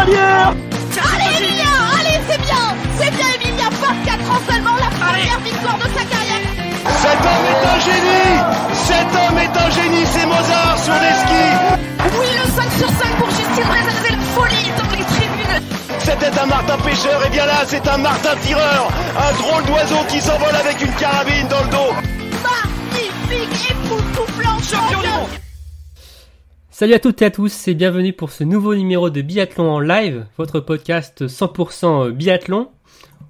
dernière. Allez Emilia, allez c'est bien Emilia, 24 ans seulement, la première victoire de sa carrière. Cet homme est un génie, c'est Mozart sur les skis. Oui, le 5 sur 5 pour Justine Brezal, c'est la folie dans les tribunes. C'était un martin pêcheur, et bien là c'est un martin tireur. Un drôle d'oiseau qui s'envole avec une carabine dans le dos. Magnifique, époustouflant, champion du monde. Salut à toutes et à tous et bienvenue pour ce nouveau numéro de Biathlon en live, votre podcast 100% biathlon.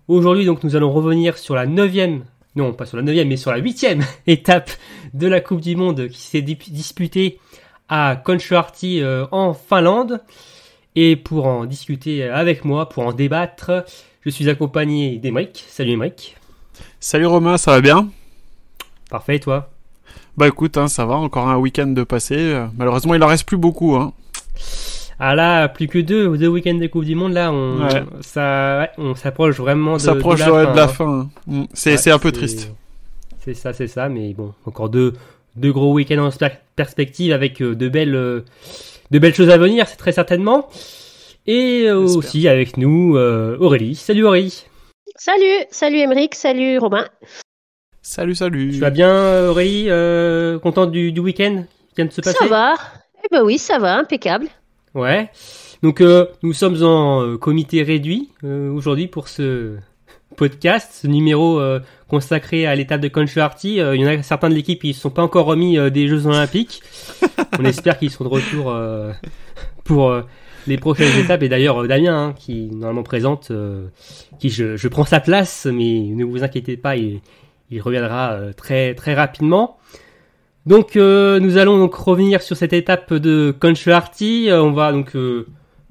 Aujourd'hui donc nous allons revenir sur la 9e, non pas sur la 9e mais sur la 8e étape de la Coupe du Monde qui s'est disputée à Kontiolahti en Finlande. Et pour en discuter avec moi, pour en débattre, je suis accompagné d'Emeric. Salut Emeric. Salut Romain, ça va bien ? Parfait, et toi ? Bah écoute, ça va, encore un week-end de passé. Malheureusement, il en reste plus beaucoup. Ah là, plus que deux week-ends de Coupe du Monde, là, on s'approche vraiment de la fin. C'est un peu triste. C'est ça, mais bon, encore deux gros week-ends en perspective avec de belles choses à venir, c'est très certainement. Et aussi avec nous, Aurélie. Salut Aurélie. Salut Emeric, salut Romain. Salut. Tu vas bien Aurélie, contente du week-end qui vient de se passer ? Ça va, oui, ça va, impeccable. Ouais. Donc nous sommes en comité réduit aujourd'hui pour ce podcast, ce numéro consacré à l'étape de Kontiolahti. Il y en a certains de l'équipe qui ne sont pas encore remis des Jeux Olympiques. On espère qu'ils seront de retour pour les prochaines étapes. Et d'ailleurs Damien, qui normalement présente, qui je prends sa place, mais ne vous inquiétez pas, il reviendra très très rapidement. Donc nous allons donc revenir sur cette étape de Kontiolahti. On va donc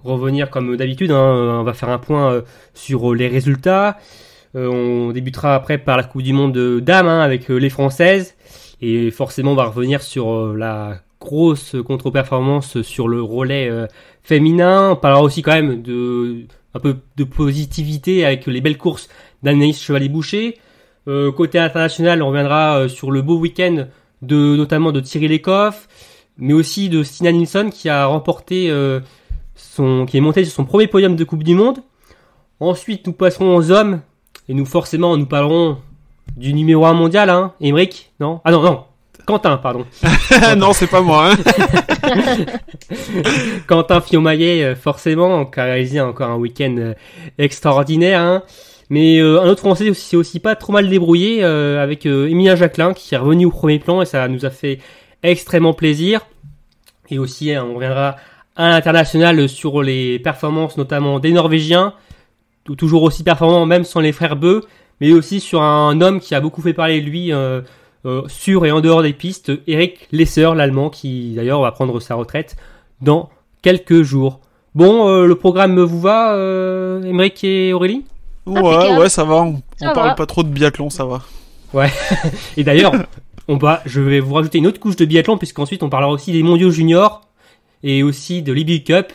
revenir comme d'habitude. On va faire un point sur les résultats. On débutera après par la Coupe du Monde de dames avec les Françaises. Et forcément, on va revenir sur la grosse contre-performance sur le relais féminin. On parlera aussi quand même un peu de positivité avec les belles courses d'Anaïs Chevalier-Boucher. Côté international, on reviendra sur le beau week-end notamment de Thierry Lecoff, mais aussi de Stina Nilsson qui a remporté qui est monté sur son premier podium de Coupe du Monde. Ensuite, nous passerons aux hommes et nous parlerons du numéro 1 mondial, Emeric, non ? Ah non, Quentin, pardon. Non, c'est pas moi. Quentin Fillon-Maillet, forcément, qui a réalisé encore un week-end extraordinaire. Mais un autre Français s'est aussi pas trop mal débrouillé avec Emilien Jacquelin qui est revenu au premier plan et ça nous a fait extrêmement plaisir. Et aussi, on reviendra à l'international sur les performances notamment des Norvégiens, toujours aussi performants même sans les frères Beu, mais aussi sur un homme qui a beaucoup fait parler de lui sur et en dehors des pistes, Eric Lesser, l'Allemand, qui d'ailleurs va prendre sa retraite dans quelques jours. Bon, le programme vous va, Emeric et Aurélie ? Ouais, ça va. On parle pas trop de biathlon, ça va. Ouais. Et d'ailleurs, je vais vous rajouter une autre couche de biathlon, puisqu'ensuite on parlera aussi des mondiaux juniors et aussi de l'Ibi Cup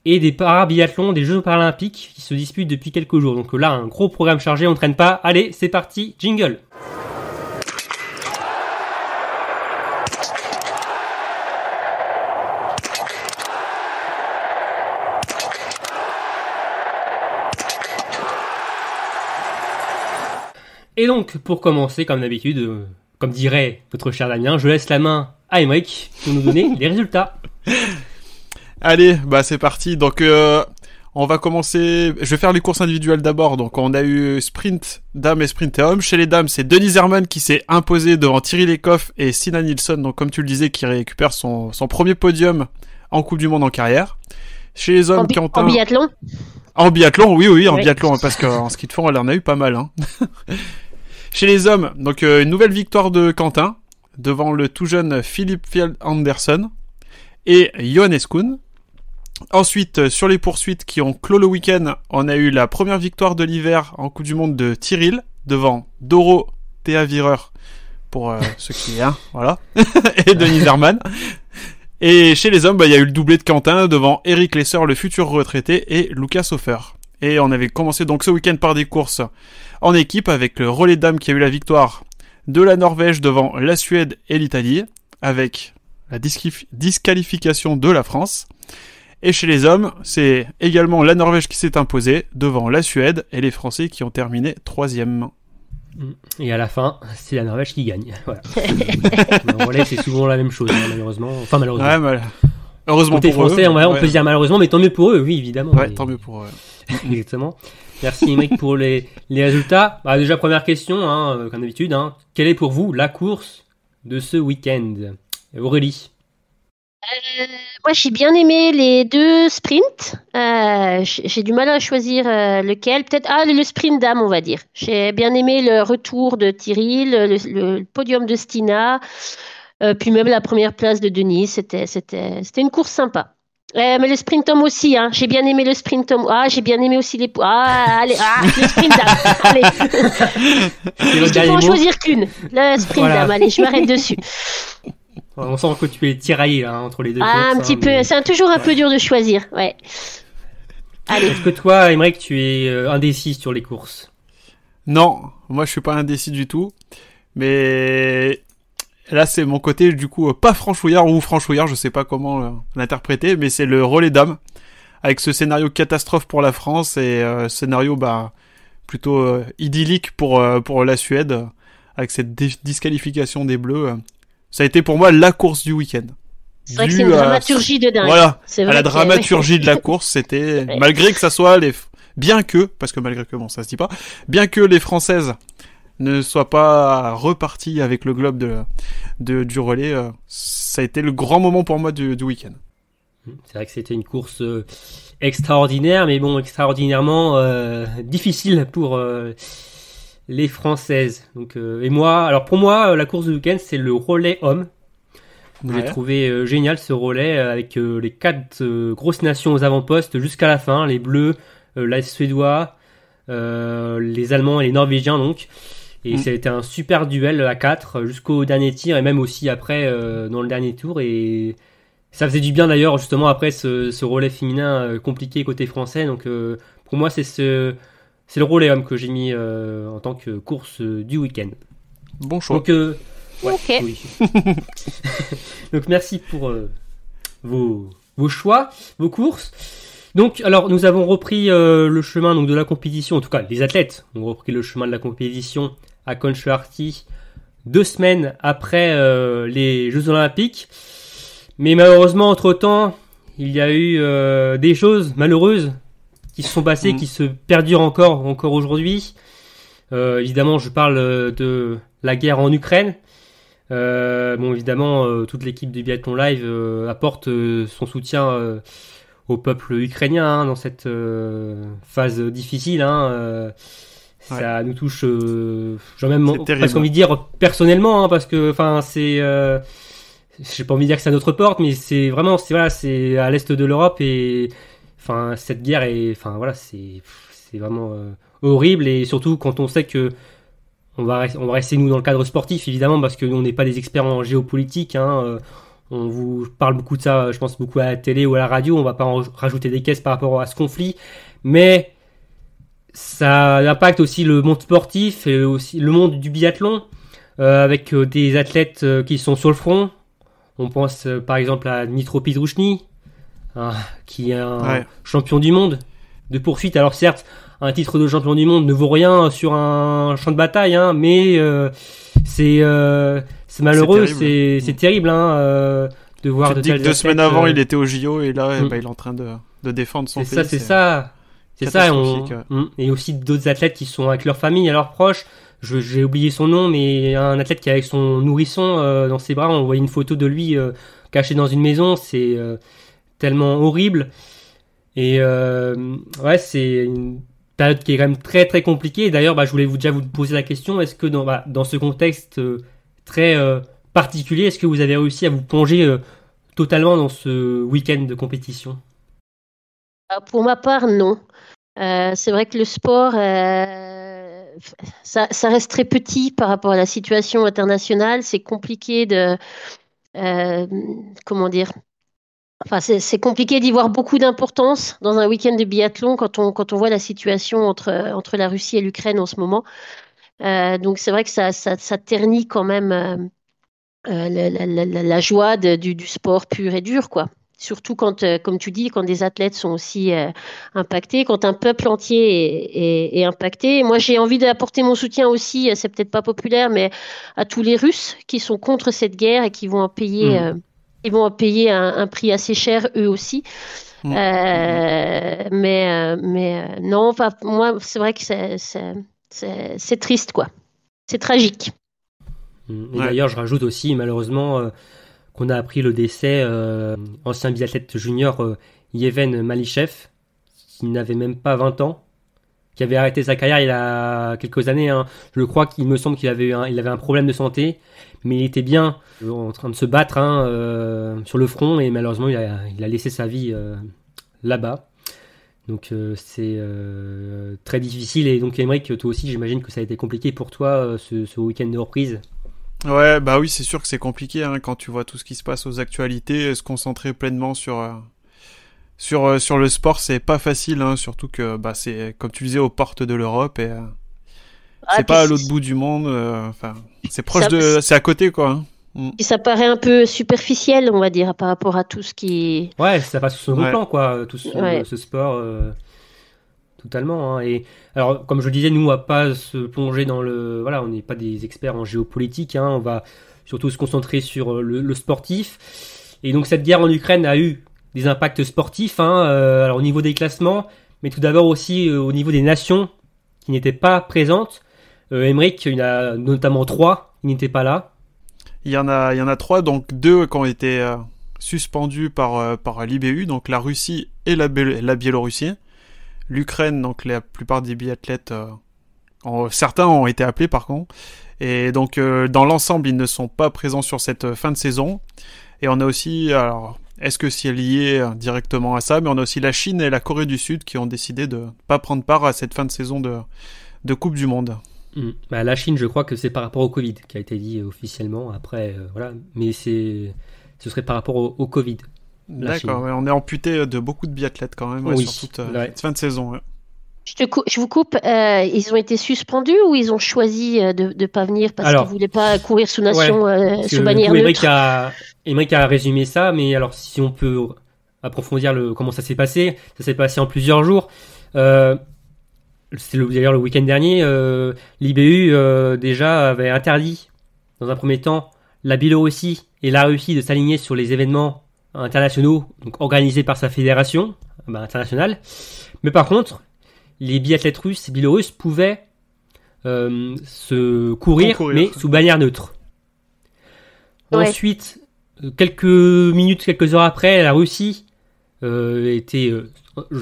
et des para-biathlons des Jeux paralympiques qui se disputent depuis quelques jours. Donc là, un gros programme chargé, on ne traîne pas. Allez, c'est parti, jingle. Et donc, pour commencer, comme d'habitude, comme dirait notre cher Damien, je laisse la main à Emeric pour nous donner les résultats. Allez, c'est parti. Donc, on va commencer. Je vais faire les courses individuelles d'abord. Donc, on a eu sprint dames et sprint hommes. Chez les dames, c'est Denise Herrmann qui s'est imposée devant Thierry Lecoff et Stina Nilsson. Donc, comme tu le disais, qui récupère son premier podium en Coupe du Monde en carrière. Chez les hommes, Quentin. En biathlon. En biathlon, oui, en biathlon, parce qu'en ski de fond, elle en a eu pas mal. Chez les hommes, donc une nouvelle victoire de Quentin devant le tout jeune Philippe Fjeld Andersen et Johannes Kuhn. Ensuite, sur les poursuites qui ont clos le week-end, on a eu la première victoire de l'hiver en Coupe du Monde de Tyrrell devant Doro Teavireur pour ceux qui voilà, et Denise Herrmann. Et chez les hommes, il y a eu le doublé de Quentin devant Eric Lesser, le futur retraité, et Lucas Hofer. Et on avait commencé donc ce week-end par des courses en équipe avec le relais dames qui a eu la victoire de la Norvège devant la Suède et l'Italie avec la disqualification de la France. Et chez les hommes, c'est également la Norvège qui s'est imposée devant la Suède et les Français qui ont terminé 3e. Et à la fin, c'est la Norvège qui gagne. Voilà. En relais, c'est souvent la même chose, malheureusement. Enfin, malheureusement. Ouais, heureusement pour Français, eux. On peut dire malheureusement, mais tant mieux pour eux, oui, évidemment. Ouais, tant mieux pour eux. Exactement. Merci, Émeric, pour les résultats. Déjà, première question, comme d'habitude. Quelle est pour vous la course de ce week-end? Aurélie? Moi, j'ai bien aimé les 2 sprints. J'ai du mal à choisir lequel. Peut-être le sprint dame, on va dire. J'ai bien aimé le retour de Thierry, le podium de Stina, puis même la première place de Denis. C'était une course sympa. Mais le sprint homme aussi, j'ai bien aimé le sprint homme. J'ai bien aimé aussi les... le sprint dame. Allez. Il faut en choisir qu'une. Le sprint dame, allez, je m'arrête dessus. On sent que tu es tiraillé entre les deux courses. Un petit peu. C'est toujours un peu dur de choisir, ouais. Allez. Est-ce que toi, Émeric, tu es indécis sur les courses? Non, moi je suis pas indécis du tout. Mais là, c'est mon côté, du coup, pas franchouillard ou franchouillard, je sais pas comment l'interpréter, mais c'est le relais dames, avec ce scénario catastrophe pour la France et scénario plutôt idyllique pour la Suède, avec cette disqualification des Bleus. Ça a été pour moi la course du week-end. C'est vrai que c'est une dramaturgie de dingue. Voilà, à la dramaturgie de la course, c'était malgré que ça soit parce que malgré que ça se dit pas, bien que les Françaises ne soient pas reparties avec le globe du relais, ça a été le grand moment pour moi du week-end. C'est vrai que c'était une course extraordinaire, mais extraordinairement difficile pour les Françaises. Donc, et moi, alors pour moi, la course du week-end, c'est le relais homme. J'ai trouvé génial ce relais avec les 4 grosses nations aux avant-postes jusqu'à la fin, les Bleus, les Suédois, les Allemands et les Norvégiens donc. Et ça a été un super duel à 4 jusqu'au dernier tir et même aussi après dans le dernier tour. Et ça faisait du bien d'ailleurs justement après ce relais féminin compliqué côté français. Donc pour moi c'est le relais homme que j'ai mis en tant que course du week-end. Bon choix. Donc, ok. Oui. Donc merci pour vos choix, vos courses. Donc alors nous avons repris le chemin donc de la compétition, en tout cas les athlètes ont repris le chemin de la compétition à Kontiolahti 2 semaines après les Jeux Olympiques. Mais malheureusement entre-temps, il y a eu des choses malheureuses qui se sont passées, qui se perdurent encore aujourd'hui. Évidemment, je parle de la guerre en Ukraine. Évidemment, toute l'équipe du Biathlon Live apporte son soutien au peuple ukrainien dans cette phase difficile. Ça nous touche, j'ai même presque envie de dire personnellement, parce que, c'est, j'ai pas envie de dire que c'est à notre porte, mais c'est vraiment, c'est à l'est de l'Europe et, cette guerre est, c'est vraiment horrible et surtout quand on sait que on va rester nous dans le cadre sportif évidemment parce que nous on n'est pas des experts en géopolitique. On vous parle beaucoup de ça, je pense beaucoup à la télé ou à la radio. On va pas en rajouter des caisses par rapport à ce conflit, mais ça impacte aussi le monde sportif et aussi le monde du biathlon avec des athlètes qui sont sur le front. On pense par exemple à Dmitro Pidrushny, qui est un champion du monde de poursuite. Alors certes, un titre de champion du monde ne vaut rien sur un champ de bataille, mais c'est malheureux, c'est terrible de voir de tels athlètes. 2 semaines avant, il était au JO et là, il est en train de défendre son pays. C'est ça. Et aussi d'autres athlètes qui sont avec leur famille et leurs proches. J'ai oublié son nom, mais un athlète qui est avec son nourrisson dans ses bras. On voyait une photo de lui caché dans une maison. C'est tellement horrible. Et c'est une période qui est quand même très très compliquée. D'ailleurs, je voulais vous poser la question, est-ce que dans ce contexte très particulier, est-ce que vous avez réussi à vous plonger totalement dans ce week-end de compétition? Pour ma part, non. C'est vrai que le sport, ça reste très petit par rapport à la situation internationale. C'est compliqué de... comment dire ? C'est compliqué d'y voir beaucoup d'importance dans un week-end de biathlon quand on voit la situation entre la Russie et l'Ukraine en ce moment. Donc c'est vrai que ça ternit quand même la joie du sport pur et dur, quoi. Surtout quand, comme tu dis, quand des athlètes sont aussi impactés, quand un peuple entier est impacté. Moi, j'ai envie d'apporter mon soutien aussi, c'est peut-être pas populaire, mais à tous les Russes qui sont contre cette guerre et qui vont en payer, un prix assez cher eux aussi. Mais non, enfin, moi, c'est vrai que c'est triste, quoi. C'est tragique. Et d'ailleurs, je rajoute aussi, malheureusement, qu'on a appris le décès ancien biathlète junior Yevhen Malichev, qui n'avait même pas 20 ans, qui avait arrêté sa carrière il y a quelques années. Je crois qu'il me semble qu'il avait un problème de santé, mais il était bien en train de se battre sur le front, et malheureusement il a laissé sa vie là-bas. Donc c'est très difficile. Et donc Aymeric, toi aussi, j'imagine que ça a été compliqué pour toi ce week-end de reprise. Ouais, bah oui, c'est sûr que c'est compliqué quand tu vois tout ce qui se passe aux actualités. Se concentrer pleinement sur le sport, c'est pas facile, surtout que c'est, comme tu disais, aux portes de l'Europe, et c'est pas à l'autre bout du monde. C'est proche c'est à côté, quoi. Et ça paraît un peu superficiel, on va dire, par rapport à tout ce qui... Ouais, ça passe sur second plan, quoi, tout ce sport, totalement. Et alors, comme je le disais, nous, on va pas se plonger dans on n'est pas des experts en géopolitique, on va surtout se concentrer sur le sportif. Et donc, cette guerre en Ukraine a eu des impacts sportifs, alors au niveau des classements, mais tout d'abord aussi au niveau des nations qui n'étaient pas présentes. Aymeric, il y en a notamment 3 qui n'étaient pas là. Il y en a 3, donc 2 qui ont été suspendus par l'IBU, donc la Russie et la Biélorussie. L'Ukraine, donc la plupart des biathlètes, certains ont été appelés par contre. Et donc dans l'ensemble, ils ne sont pas présents sur cette fin de saison. Et on a aussi, alors est-ce que c'est lié directement à ça, mais on a aussi la Chine et la Corée du Sud qui ont décidé de pas prendre part à cette fin de saison de Coupe du Monde. La Chine, je crois que c'est par rapport au Covid qui a été dit officiellement. Après, voilà, mais ce serait par rapport au Covid. D'accord, ouais, on est amputé de beaucoup de biathlètes quand même, sur toute cette fin de saison. Ouais. Je vous coupe. Ils ont été suspendus ou ils ont choisi de ne pas venir parce qu'ils ne voulaient pas courir sous sous bannière neutre? Aymeric a résumé ça, mais alors si on peut approfondir comment ça s'est passé en plusieurs jours. C'est d'ailleurs le week-end dernier, l'IBU déjà avait interdit, dans un premier temps, la Biélorussie et la Russie de s'aligner sur les événements internationaux, donc organisés par sa fédération internationale. Mais par contre, les biathlètes russes et biélorusses pouvaient se courir, mais sous bannière neutre. Ouais. Ensuite, quelques heures après, la Russie était,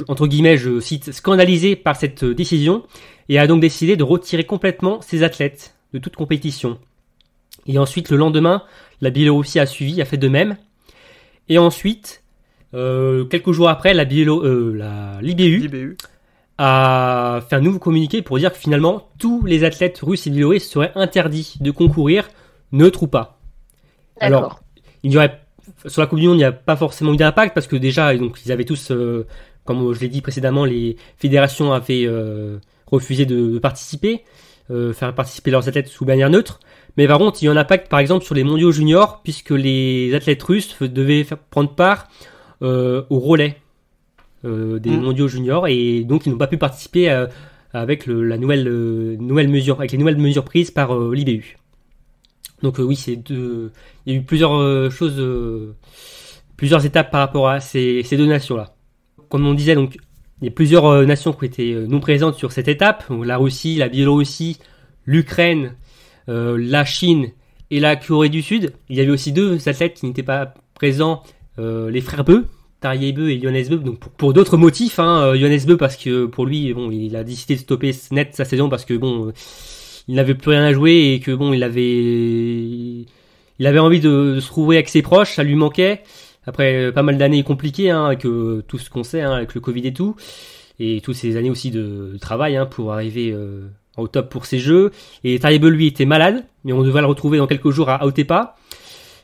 entre guillemets, je cite, scandalisée par cette décision et a donc décidé de retirer complètement ses athlètes de toute compétition. Et ensuite, le lendemain, la Biélorussie a fait de même. Et ensuite, quelques jours après, l'IBU a fait un nouveau communiqué pour dire que finalement, tous les athlètes russes et biélorusses seraient interdits de concourir, neutres ou pas. D'accord. Alors, sur la Coupe du Monde, il n'y a pas forcément eu d'impact parce que déjà, donc, ils avaient tous, comme je l'ai dit précédemment, les fédérations avaient refusé de participer, faire participer leurs athlètes sous bannière neutre. Mais par contre, il y a un impact par exemple sur les mondiaux juniors puisque les athlètes russes devaient prendre part au relais des mondiaux juniors et donc ils n'ont pas pu participer avec les nouvelles mesures prises par l'IBU. Donc oui, il y a eu plusieurs étapes par rapport à ces deux nations-là. Comme on disait, donc il y a plusieurs nations qui ont été non présentes sur cette étape. Donc, la Russie, la Biélorussie, l'Ukraine, la Chine et la Corée du Sud. Il y avait aussi 2 athlètes qui n'étaient pas présents, les frères Beu, Tarjei Beu et Johannes Beu. Donc pour d'autres motifs, Johannes Beu parce que pour lui, il a décidé de stopper net sa saison parce que il n'avait plus rien à jouer et que il avait envie de se trouver avec ses proches, ça lui manquait. Après pas mal d'années compliquées, avec tout ce qu'on sait, avec le Covid et tout, et toutes ces années aussi de travail pour arriver au top pour ces jeux. Et Tarjei Beu, lui, était malade, mais on devait le retrouver dans quelques jours à Aotepa.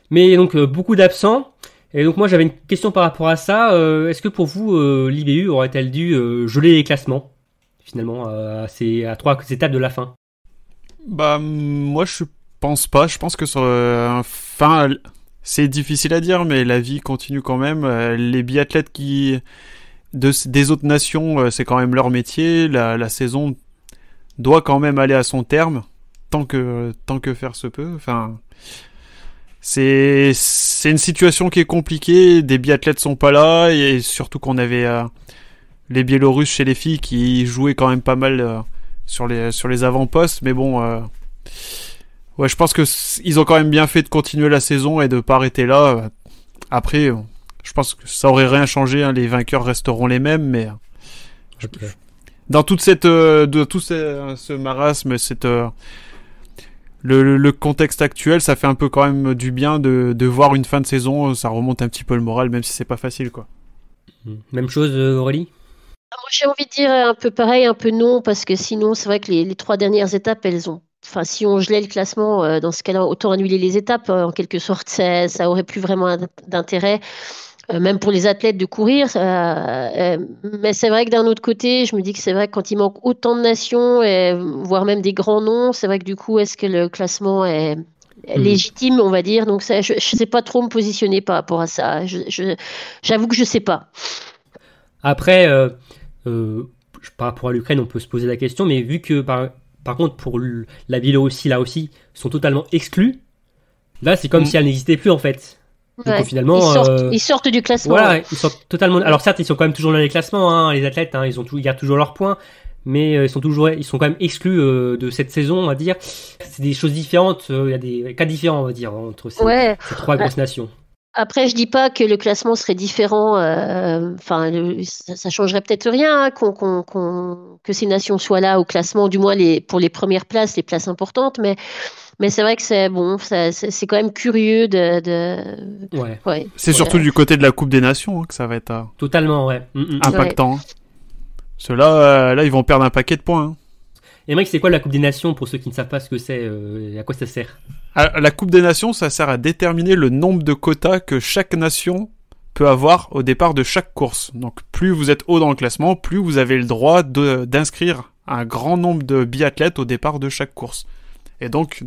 Mais donc beaucoup d'absents. Et donc moi j'avais une question par rapport à ça. Est-ce que pour vous, l'IBU aurait-elle dû geler les classements finalement à 3 étapes de la fin? Moi je pense pas. Je pense que c'est difficile à dire, mais la vie continue quand même. Les biathlètes des autres nations, c'est quand même leur métier. La saison doit quand même aller à son terme, tant que faire se peut. Enfin, c'est une situation qui est compliquée. Des biathlètes sont pas là, et surtout qu'on avait les Biélorusses chez les filles qui jouaient quand même pas mal sur les avant-postes. Mais bon, ouais, je pense que ils ont quand même bien fait de continuer la saison et de pas arrêter là. Après, je pense que ça aurait rien changé, hein. Les vainqueurs resteront les mêmes, mais dans toute ce marasme, le contexte actuel, ça fait un peu quand même du bien de voir une fin de saison. Ça remonte un petit peu le moral, même si c'est pas facile, quoi. Même chose, Aurélie? Moi, j'ai envie de dire un peu pareil, un peu non, parce que sinon, c'est vrai que les 3 dernières étapes, elles ont. Enfin, si on gelait le classement, dans ce cas-là, autant annuler les étapes. En quelque sorte, ça aurait plus vraiment d'intérêt, même pour les athlètes de courir. Mais c'est vrai que d'un autre côté, je me dis que c'est vrai que quand il manque autant de nations, voire même des grands noms, c'est vrai que du coup, est-ce que le classement est légitime, on va dire. Donc, ça, je ne sais pas trop me positionner par rapport à ça. J'avoue que je ne sais pas. Après, par rapport à l'Ukraine, on peut se poser la question, mais vu que par contre, pour la Biélorussie, là aussi, sont totalement exclus, là, c'est comme si elle n'existait plus, en fait. Ouais. Donc, finalement, ils sortent du classement. Voilà, ils sortent totalement. Alors, certes, ils sont quand même toujours dans les classements, hein, les athlètes, hein, ils gardent toujours leurs points, mais ils sont quand même exclus de cette saison, on va dire. C'est des choses différentes, il y a des cas différents, on va dire, entre ces 3 grosses nations. Après, je dis pas que le classement serait différent. Enfin, ça changerait peut-être rien, hein, que ces nations soient là au classement, du moins pour les premières places, les places importantes. Mais c'est vrai que c'est bon, c'est quand même curieux de. Ouais. C'est surtout du côté de la Coupe des Nations, hein, que ça va être totalement, ouais. Impactant. Ouais. Ceux-là, là, ils vont perdre un paquet de points. Hein. Et mec, c'est quoi la Coupe des Nations pour ceux qui ne savent pas ce que c'est et à quoi ça sert? La Coupe des Nations, ça sert à déterminer le nombre de quotas que chaque nation peut avoir au départ de chaque course. Donc plus vous êtes haut dans le classement, plus vous avez le droit d'inscrire un grand nombre de biathlètes au départ de chaque course. Et donc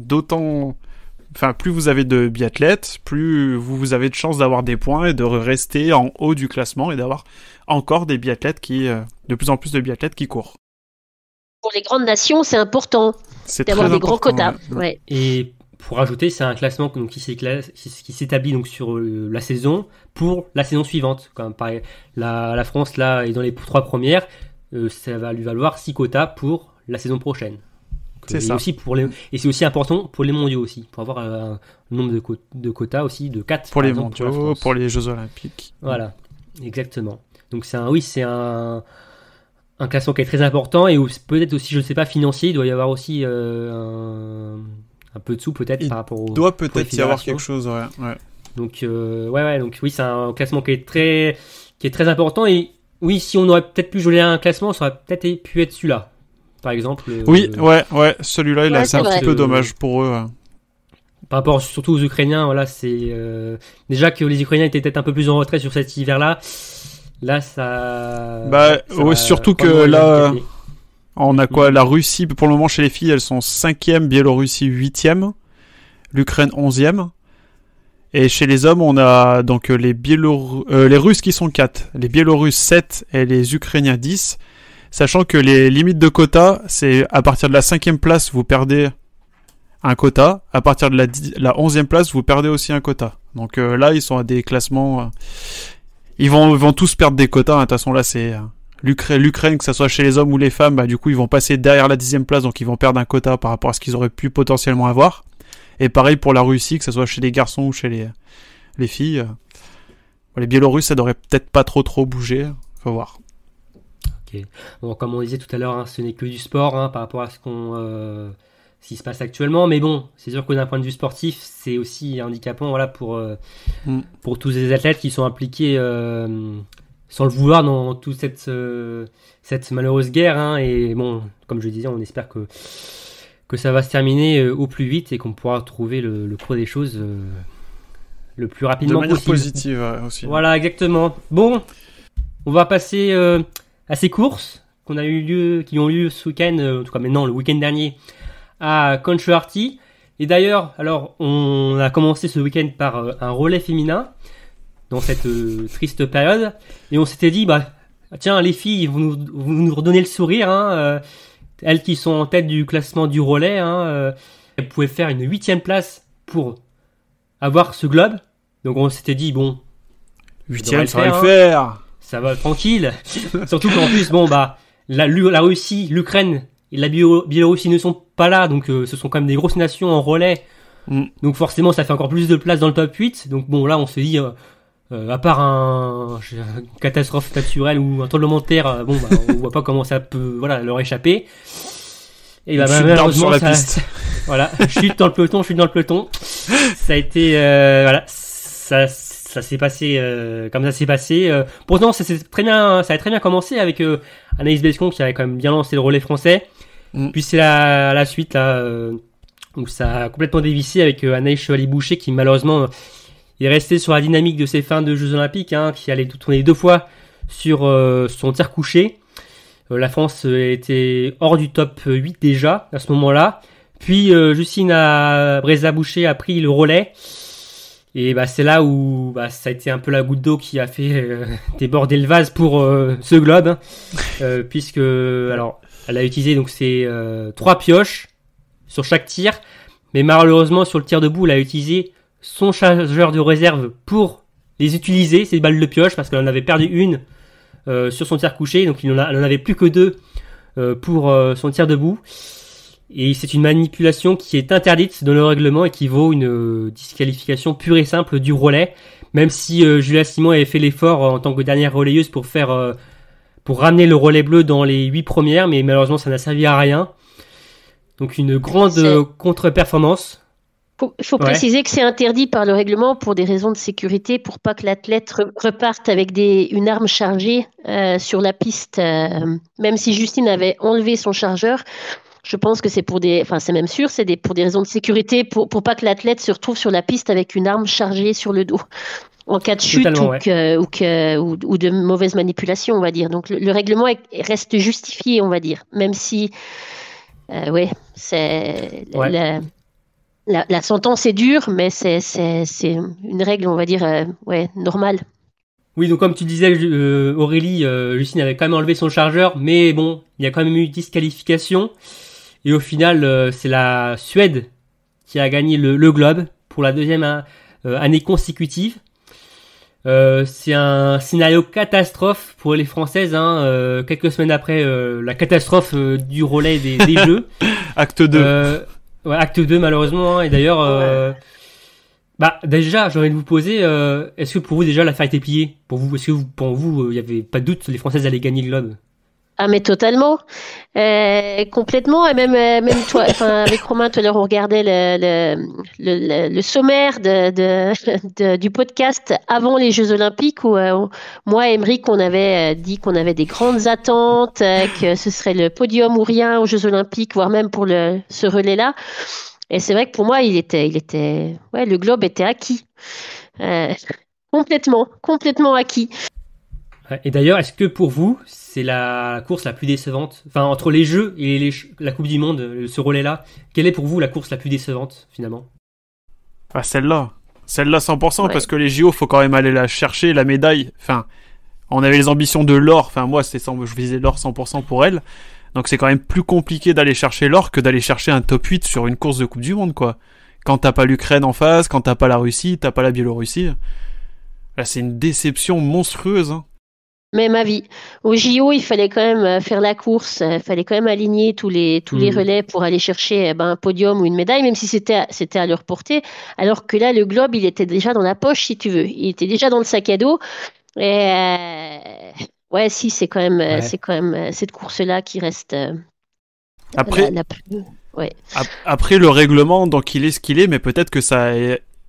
plus vous avez de biathlètes, plus vous avez de chances d'avoir des points et de rester en haut du classement et d'avoir encore des biathlètes de plus en plus de biathlètes qui courent. Pour les grandes nations, c'est important d'avoir des grands quotas. Ouais. Et pour ajouter, c'est un classement donc, qui s'établit donc sur la saison pour la saison suivante. Comme pareil, la France là est dans les 3 premières, ça va lui valoir 6 quotas pour la saison prochaine. C'est ça. Aussi et c'est aussi important pour les mondiaux aussi, pour avoir un nombre de quotas aussi de 4 pour les mondiaux, pour les Jeux Olympiques. Voilà, exactement. Donc c'est un classement qui est très important et peut-être aussi, je ne sais pas, financier, il doit y avoir aussi un peu de sous peut-être par rapport au. Il doit peut-être y avoir quelque chose, ouais. Donc donc oui, c'est un classement qui est très important et oui, si on aurait peut-être pu jouer un classement, ça aurait peut-être pu être celui-là, par exemple. Oui, celui-là, c'est un petit peu dommage pour eux. Ouais. Par rapport surtout aux Ukrainiens, voilà, c'est déjà que les Ukrainiens étaient peut-être un peu plus en retrait sur cet hiver-là. Là, ça. Surtout que là, on a quoi? La Russie, pour le moment, chez les filles, elles sont 5e, Biélorussie 8e, l'Ukraine 11e. Et chez les hommes, on a donc les Russes qui sont 4, les Biélorusses 7 et les Ukrainiens 10. Sachant que les limites de quota, c'est à partir de la 5e place, vous perdez un quota. À partir de la 11e place, vous perdez aussi un quota. Donc là, ils sont à des classements. Ils vont tous perdre des quotas. De toute façon, là, c'est l'Ukraine, que ça soit chez les hommes ou les femmes, du coup, ils vont passer derrière la 10e place, donc ils vont perdre un quota par rapport à ce qu'ils auraient pu potentiellement avoir. Et pareil pour la Russie, que ça soit chez les garçons ou chez les filles. Les Biélorusses, ça devrait peut-être pas trop bouger. Faut voir. Ok. Bon, comme on disait tout à l'heure, ce n'est que du sport par rapport à ce qui se passe actuellement, mais bon, c'est sûr que d'un point de vue sportif, c'est aussi handicapant, voilà, pour tous les athlètes qui sont impliqués sans le vouloir dans toute cette malheureuse guerre, et bon, comme je le disais, on espère que ça va se terminer au plus vite et qu'on pourra trouver le cours des choses le plus rapidement possible. De manière positive aussi. Voilà, exactement. Bon, on va passer à ces courses qui ont eu lieu ce week-end, en tout cas maintenant le week-end dernier, à Country-Arty. Et d'ailleurs, alors, on a commencé ce week-end par un relais féminin dans cette triste période, et on s'était dit, bah, tiens, les filles vont nous redonner le sourire, hein, elles qui sont en tête du classement du relais, hein, elles pouvaient faire une 8e place pour avoir ce globe. Donc on s'était dit, bon, 8e, ça va le faire. Ça va tranquille. Surtout qu'en plus, bon, bah, la Russie, l'Ukraine et la Biélorussie ne sont pas là, donc ce sont quand même des grosses nations en relais. Donc forcément, ça fait encore plus de place dans le top 8. Donc bon, là, on se dit, à part une catastrophe naturelle ou un tremblement de terre, bon, bah, on voit pas comment ça peut, voilà, leur échapper. Et bah, malheureusement, sur la piste. Voilà, chute dans le peloton. Ça a été, voilà, ça s'est passé comme ça s'est passé. Pourtant, ça a très bien commencé avec Anaïs Bescon qui avait quand même bien lancé le relais français. Puis c'est la suite là où ça a complètement dévissé avec Anaïs Chevalier-Boucher qui malheureusement est resté sur la dynamique de ses fins de Jeux Olympiques, hein, qui allait tourner 2 fois sur son tir couché. La France était hors du top 8 déjà à ce moment-là. Puis Justine Brézat-Boucher a pris le relais. Et bah, c'est là où bah, ça a été un peu la goutte d'eau qui a fait déborder le vase pour ce globe. Hein, puisque alors, elle a utilisé donc ces 3 pioches sur chaque tir. Mais malheureusement, sur le tir debout, elle a utilisé son chargeur de réserve pour les utiliser, ces balles de pioche, parce qu'elle en avait perdu une sur son tir couché. Donc elle en avait plus que 2 pour son tir debout. Et c'est une manipulation qui est interdite dans le règlement et qui vaut une disqualification pure et simple du relais. Même si Julia Simon avait fait l'effort en tant que dernière relayeuse pour ramener le relais bleu dans les 8 premières, mais malheureusement ça n'a servi à rien. Donc une grande contre-performance. Il faut préciser que c'est interdit par le règlement pour des raisons de sécurité, pour pas que l'athlète reparte avec une arme chargée sur la piste. Même si Justine avait enlevé son chargeur, je pense que c'est c'est même sûr, pour des raisons de sécurité, pour pas que l'athlète se retrouve sur la piste avec une arme chargée sur le dos en cas de chute ou de mauvaise manipulation, on va dire. Donc le règlement reste justifié, on va dire, même si c'est la sentence est dure, mais c'est une règle, on va dire, normale. Oui, donc comme tu disais, Aurélie, Justine avait quand même enlevé son chargeur, mais bon, il y a quand même eu disqualification. Et au final, c'est la Suède qui a gagné le globe pour la 2e année consécutive. C'est un scénario catastrophe pour les Françaises, hein, quelques semaines après la catastrophe du relais des Jeux. Acte 2. Acte 2 malheureusement, hein, et d'ailleurs... Bah déjà, j'ai envie de vous poser, est-ce que pour vous déjà l'affaire était pliée? Pour vous, est-ce que pour vous, il y avait pas de doute, les Françaises allaient gagner le globe? Ah mais totalement, complètement, et même toi, enfin avec Romain tout à l'heure on regardait le sommaire du podcast avant les Jeux Olympiques où moi et Émeric on avait dit qu'on avait des grandes attentes, que ce serait le podium ou rien aux Jeux Olympiques, voire même pour ce relais-là. Et c'est vrai que pour moi, le globe était acquis. Complètement acquis. Et d'ailleurs, est-ce que pour vous, c'est la course la plus décevante? Enfin, entre les Jeux et la Coupe du Monde, ce relais-là, quelle est pour vous la course la plus décevante, finalement? Ah, celle-là 100%, parce que les JO, faut quand même aller la chercher, la médaille. Enfin, on avait les ambitions de l'or. Enfin, moi, je visais l'or 100% pour elle. Donc c'est quand même plus compliqué d'aller chercher l'or que d'aller chercher un top 8 sur une course de Coupe du Monde, quoi. Quand t'as pas l'Ukraine en face, quand t'as pas la Russie, t'as pas la Biélorussie. Là, c'est une déception monstrueuse, hein. Même avis. Au JO, il fallait quand même faire la course, il fallait quand même aligner tous les relais pour aller chercher un podium ou une médaille, même si c'était à leur portée. Alors que là, le globe, il était déjà dans la poche, si tu veux. Il était déjà dans le sac à dos. Et ouais, si, c'est quand même cette course-là qui reste après, la plus... Ouais. Après, le règlement, donc il est ce qu'il est, mais peut-être que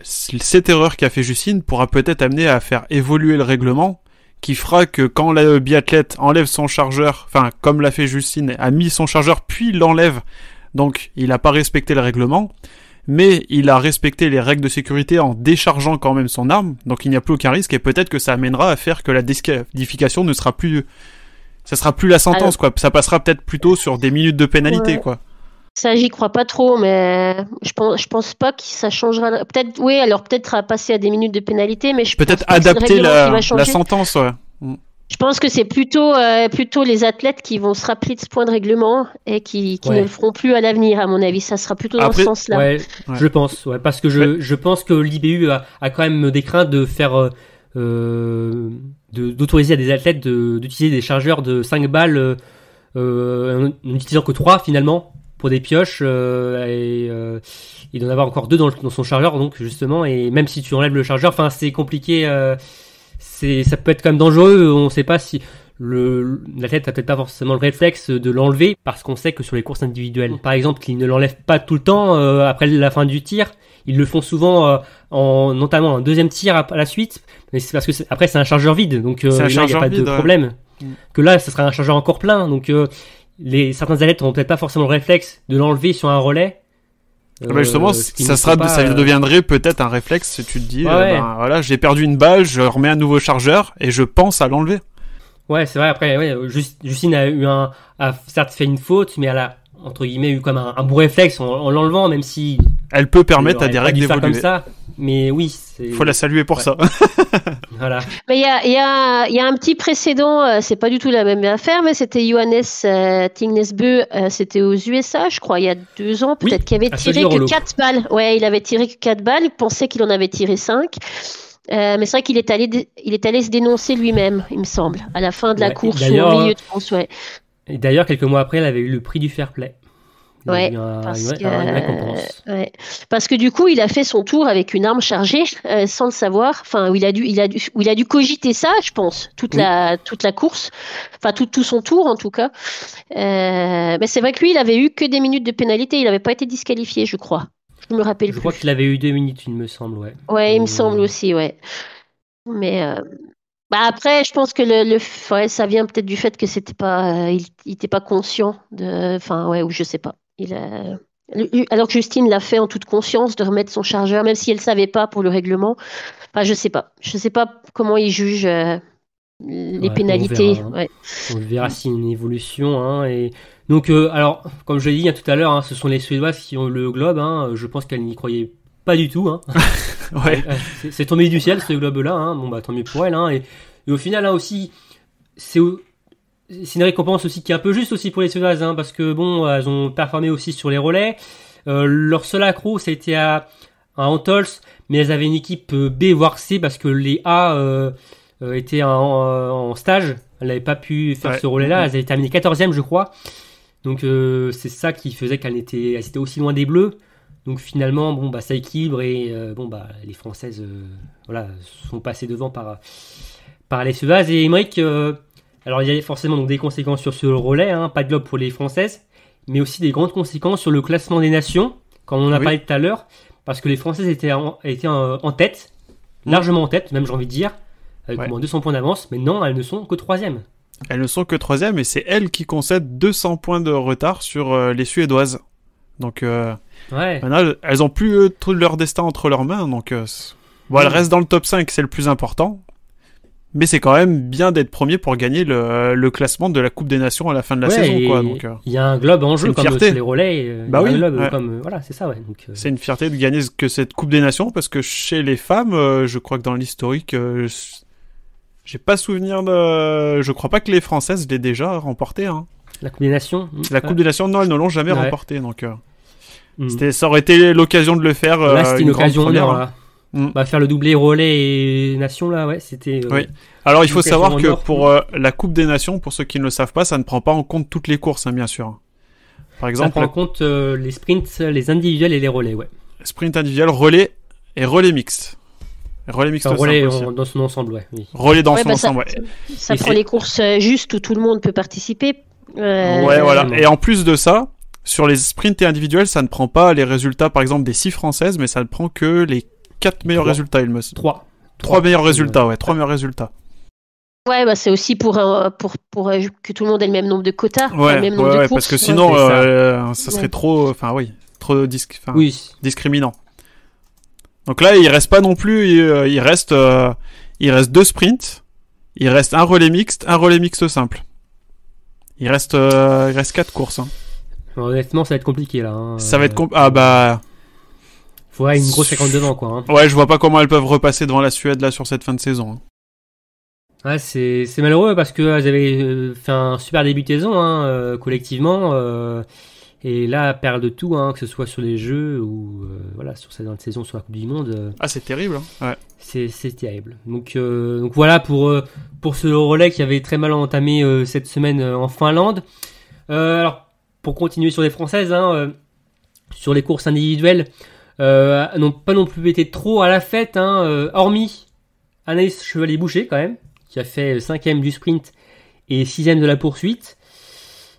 cette erreur qu'a fait Justine pourra peut-être amener à faire évoluer le règlement, qui fera que quand le biathlète enlève son chargeur, enfin, comme l'a fait Justine, a mis son chargeur puis l'enlève, donc il n'a pas respecté le règlement, mais il a respecté les règles de sécurité en déchargeant quand même son arme, donc il n'y a plus aucun risque, et peut-être que ça amènera à faire que la disqualification ne sera plus... Ça sera plus la sentence, quoi. Ça passera peut-être plutôt sur des minutes de pénalité, quoi. Ça, j'y crois pas trop, mais je pense pas que ça changera. Peut-être, oui, alors peut-être à passer à des minutes de pénalité, mais je Peut-être pense pas que c'est le adapter règlement qui va la changer. sentence, ouais. Je pense que c'est plutôt les athlètes qui vont se rappeler de ce point de règlement et qui ne le feront plus à l'avenir, à mon avis. Ça sera plutôt dans ce sens-là. Ouais, je pense, parce que je pense que l'IBU a quand même des craintes de faire d'autoriser à des athlètes d'utiliser des chargeurs de 5 balles en n'utilisant que 3 finalement pour des pioches et d'en avoir encore 2 dans son chargeur, donc justement, et même si tu enlèves le chargeur, enfin c'est compliqué, ça peut être quand même dangereux. On sait pas si l'athlète a peut-être pas forcément le réflexe de l'enlever, parce qu'on sait que sur les courses individuelles, par exemple, qu'ils ne l'enlèvent pas tout le temps après la fin du tir. Ils le font souvent notamment un deuxième tir à la suite, mais c'est parce que après c'est un chargeur vide, donc il n'y a pas de problème. Que là, ce sera un chargeur encore plein, donc certains athlètes n'auront peut-être pas forcément le réflexe de l'enlever sur un relais. Justement, ça deviendrait peut-être un réflexe si tu te dis, voilà, j'ai perdu une balle, je remets un nouveau chargeur et je pense à l'enlever. Ouais, c'est vrai. Après, Justine a certes fait une faute, mais elle a entre guillemets eu comme un bon réflexe en l'enlevant, même si elle peut permettre à des règles d'évoluer. Comme ça, mais oui, faut la saluer pour ça. Voilà. Mais il y a un petit précédent, c'est pas du tout la même affaire, mais c'était Johannes Tingnesbø, c'était aux USA, je crois, il y a 2 ans, peut-être, qui avait tiré que 4 balles. Ouais, il avait tiré que 4 balles, il pensait qu'il en avait tiré 5. Mais c'est vrai qu'il est allé se dénoncer lui-même, il me semble, à la fin de la course ou au milieu de course. Ouais. Et d'ailleurs, quelques mois après, elle avait eu le prix du fair play. Parce que du coup, il a fait son tour avec une arme chargée sans le savoir. Enfin, il a dû cogiter ça, je pense, toute la course, enfin tout son tour en tout cas. Mais c'est vrai que lui, il avait eu que des minutes de pénalité. Il n'avait pas été disqualifié, je crois. Je me rappelle plus. Je crois qu'il avait eu 2 minutes, il me semble, ouais. Ouais, il me semble aussi, ouais. Mais après, je pense que ça vient peut-être du fait que c'était pas, il n'était pas conscient de, enfin ou je sais pas. Alors que Justine l'a fait en toute conscience de remettre son chargeur, même si elle savait pas pour le règlement. Enfin, je sais pas comment il juge les pénalités. On verra si une évolution. Et donc, alors, comme je l'ai dit tout à l'heure, ce sont les Suédoises qui ont le globe. Je pense qu'elles n'y croyaient pas du tout. C'est tombé du ciel ce globe-là. Bon tant mieux pour elles. Et au final, aussi, c'est une récompense aussi qui est un peu juste aussi pour les Suédoises, parce que elles ont performé aussi sur les relais. Leur seul accro, c'était à Antols, mais elles avaient une équipe B voire C parce que les A étaient en stage. Elles n'avaient pas pu faire ce relais-là. Elles avaient terminé 14e, je crois. Donc c'est ça qui faisait qu'elles étaient aussi loin des Bleus. Donc finalement, ça équilibre et les Françaises sont passées devant par les Suédoises. Et Aymeric, alors il y a forcément des conséquences sur ce relais, pas de globe pour les Françaises, mais aussi des grandes conséquences sur le classement des nations, comme on en a parlé tout à l'heure, parce que les Françaises étaient en tête, largement en tête, même j'ai envie de dire, avec au moins 200 points d'avance, mais non, elles ne sont que 3e. Elles ne sont que 3e et c'est elles qui concèdent 200 points de retard sur les Suédoises. Donc maintenant, elles ont plus tout leur destin entre leurs mains, donc elles restent dans le top 5, c'est le plus important. Mais c'est quand même bien d'être premier pour gagner le classement de la Coupe des Nations à la fin de la saison, quoi. Donc il y a un globe en jeu comme sur les relais. Un globe comme c'est ça, ouais. Donc c'est une fierté de gagner que cette Coupe des Nations parce que chez les femmes, je crois que dans l'historique, j'ai pas souvenir de. Je crois pas que les Françaises l'aient déjà remporté. La Coupe des Nations. La Coupe des Nations, non, elles ne l'ont jamais remporté, donc. Ça aurait été l'occasion de le faire. Là, c'était une occasion là. Faire le doublé relais et nation là, c'était. Oui. Alors il faut savoir que pour la Coupe des Nations, pour ceux qui ne le savent pas, ça ne prend pas en compte toutes les courses, bien sûr. Par exemple, ça prend en compte les sprints, les individuels et les relais, Sprint individuel, relais et relais mixte. Relais mixte relais dans son ensemble, oui. Relais dans son ensemble, Ça prend les courses justes où tout le monde peut participer. Voilà. Et en plus de ça, sur les sprints et individuels, ça ne prend pas les résultats, par exemple, des 6 Françaises, mais ça ne prend que les 4 meilleurs résultats, il me semble. 3 meilleurs résultats, 3 meilleurs résultats. Ouais, c'est aussi pour que tout le monde ait le même nombre de quotas, le même nombre de courses. Parce que sinon, ça serait trop discriminant. Donc là, il reste pas non plus, il reste 2 sprints, il reste un relais mixte simple. Il reste 4 courses. Honnêtement, ça va être compliqué là. Hein. Ça va être ah bah. Faudrait une grosse 50 devant quoi. Hein. Ouais, je vois pas comment elles peuvent repasser devant la Suède là sur cette fin de saison. Hein. Ouais, c'est malheureux parce que elles avaient fait un super début de saison hein, collectivement. Et là, elles perdent tout, hein, que ce soit sur les jeux ou voilà, sur cette saison sur la Coupe du Monde. Ah, c'est terrible. Hein. Ouais. C'est terrible. Donc voilà pour ce relais qui avait très mal entamé cette semaine en Finlande. Alors, pour continuer sur les Françaises, hein, sur les courses individuelles, n'ont pas non plus été trop à la fête, hein, hormis Anaïs Chevalier-Boucher quand même, qui a fait 5e du sprint et 6e de la poursuite.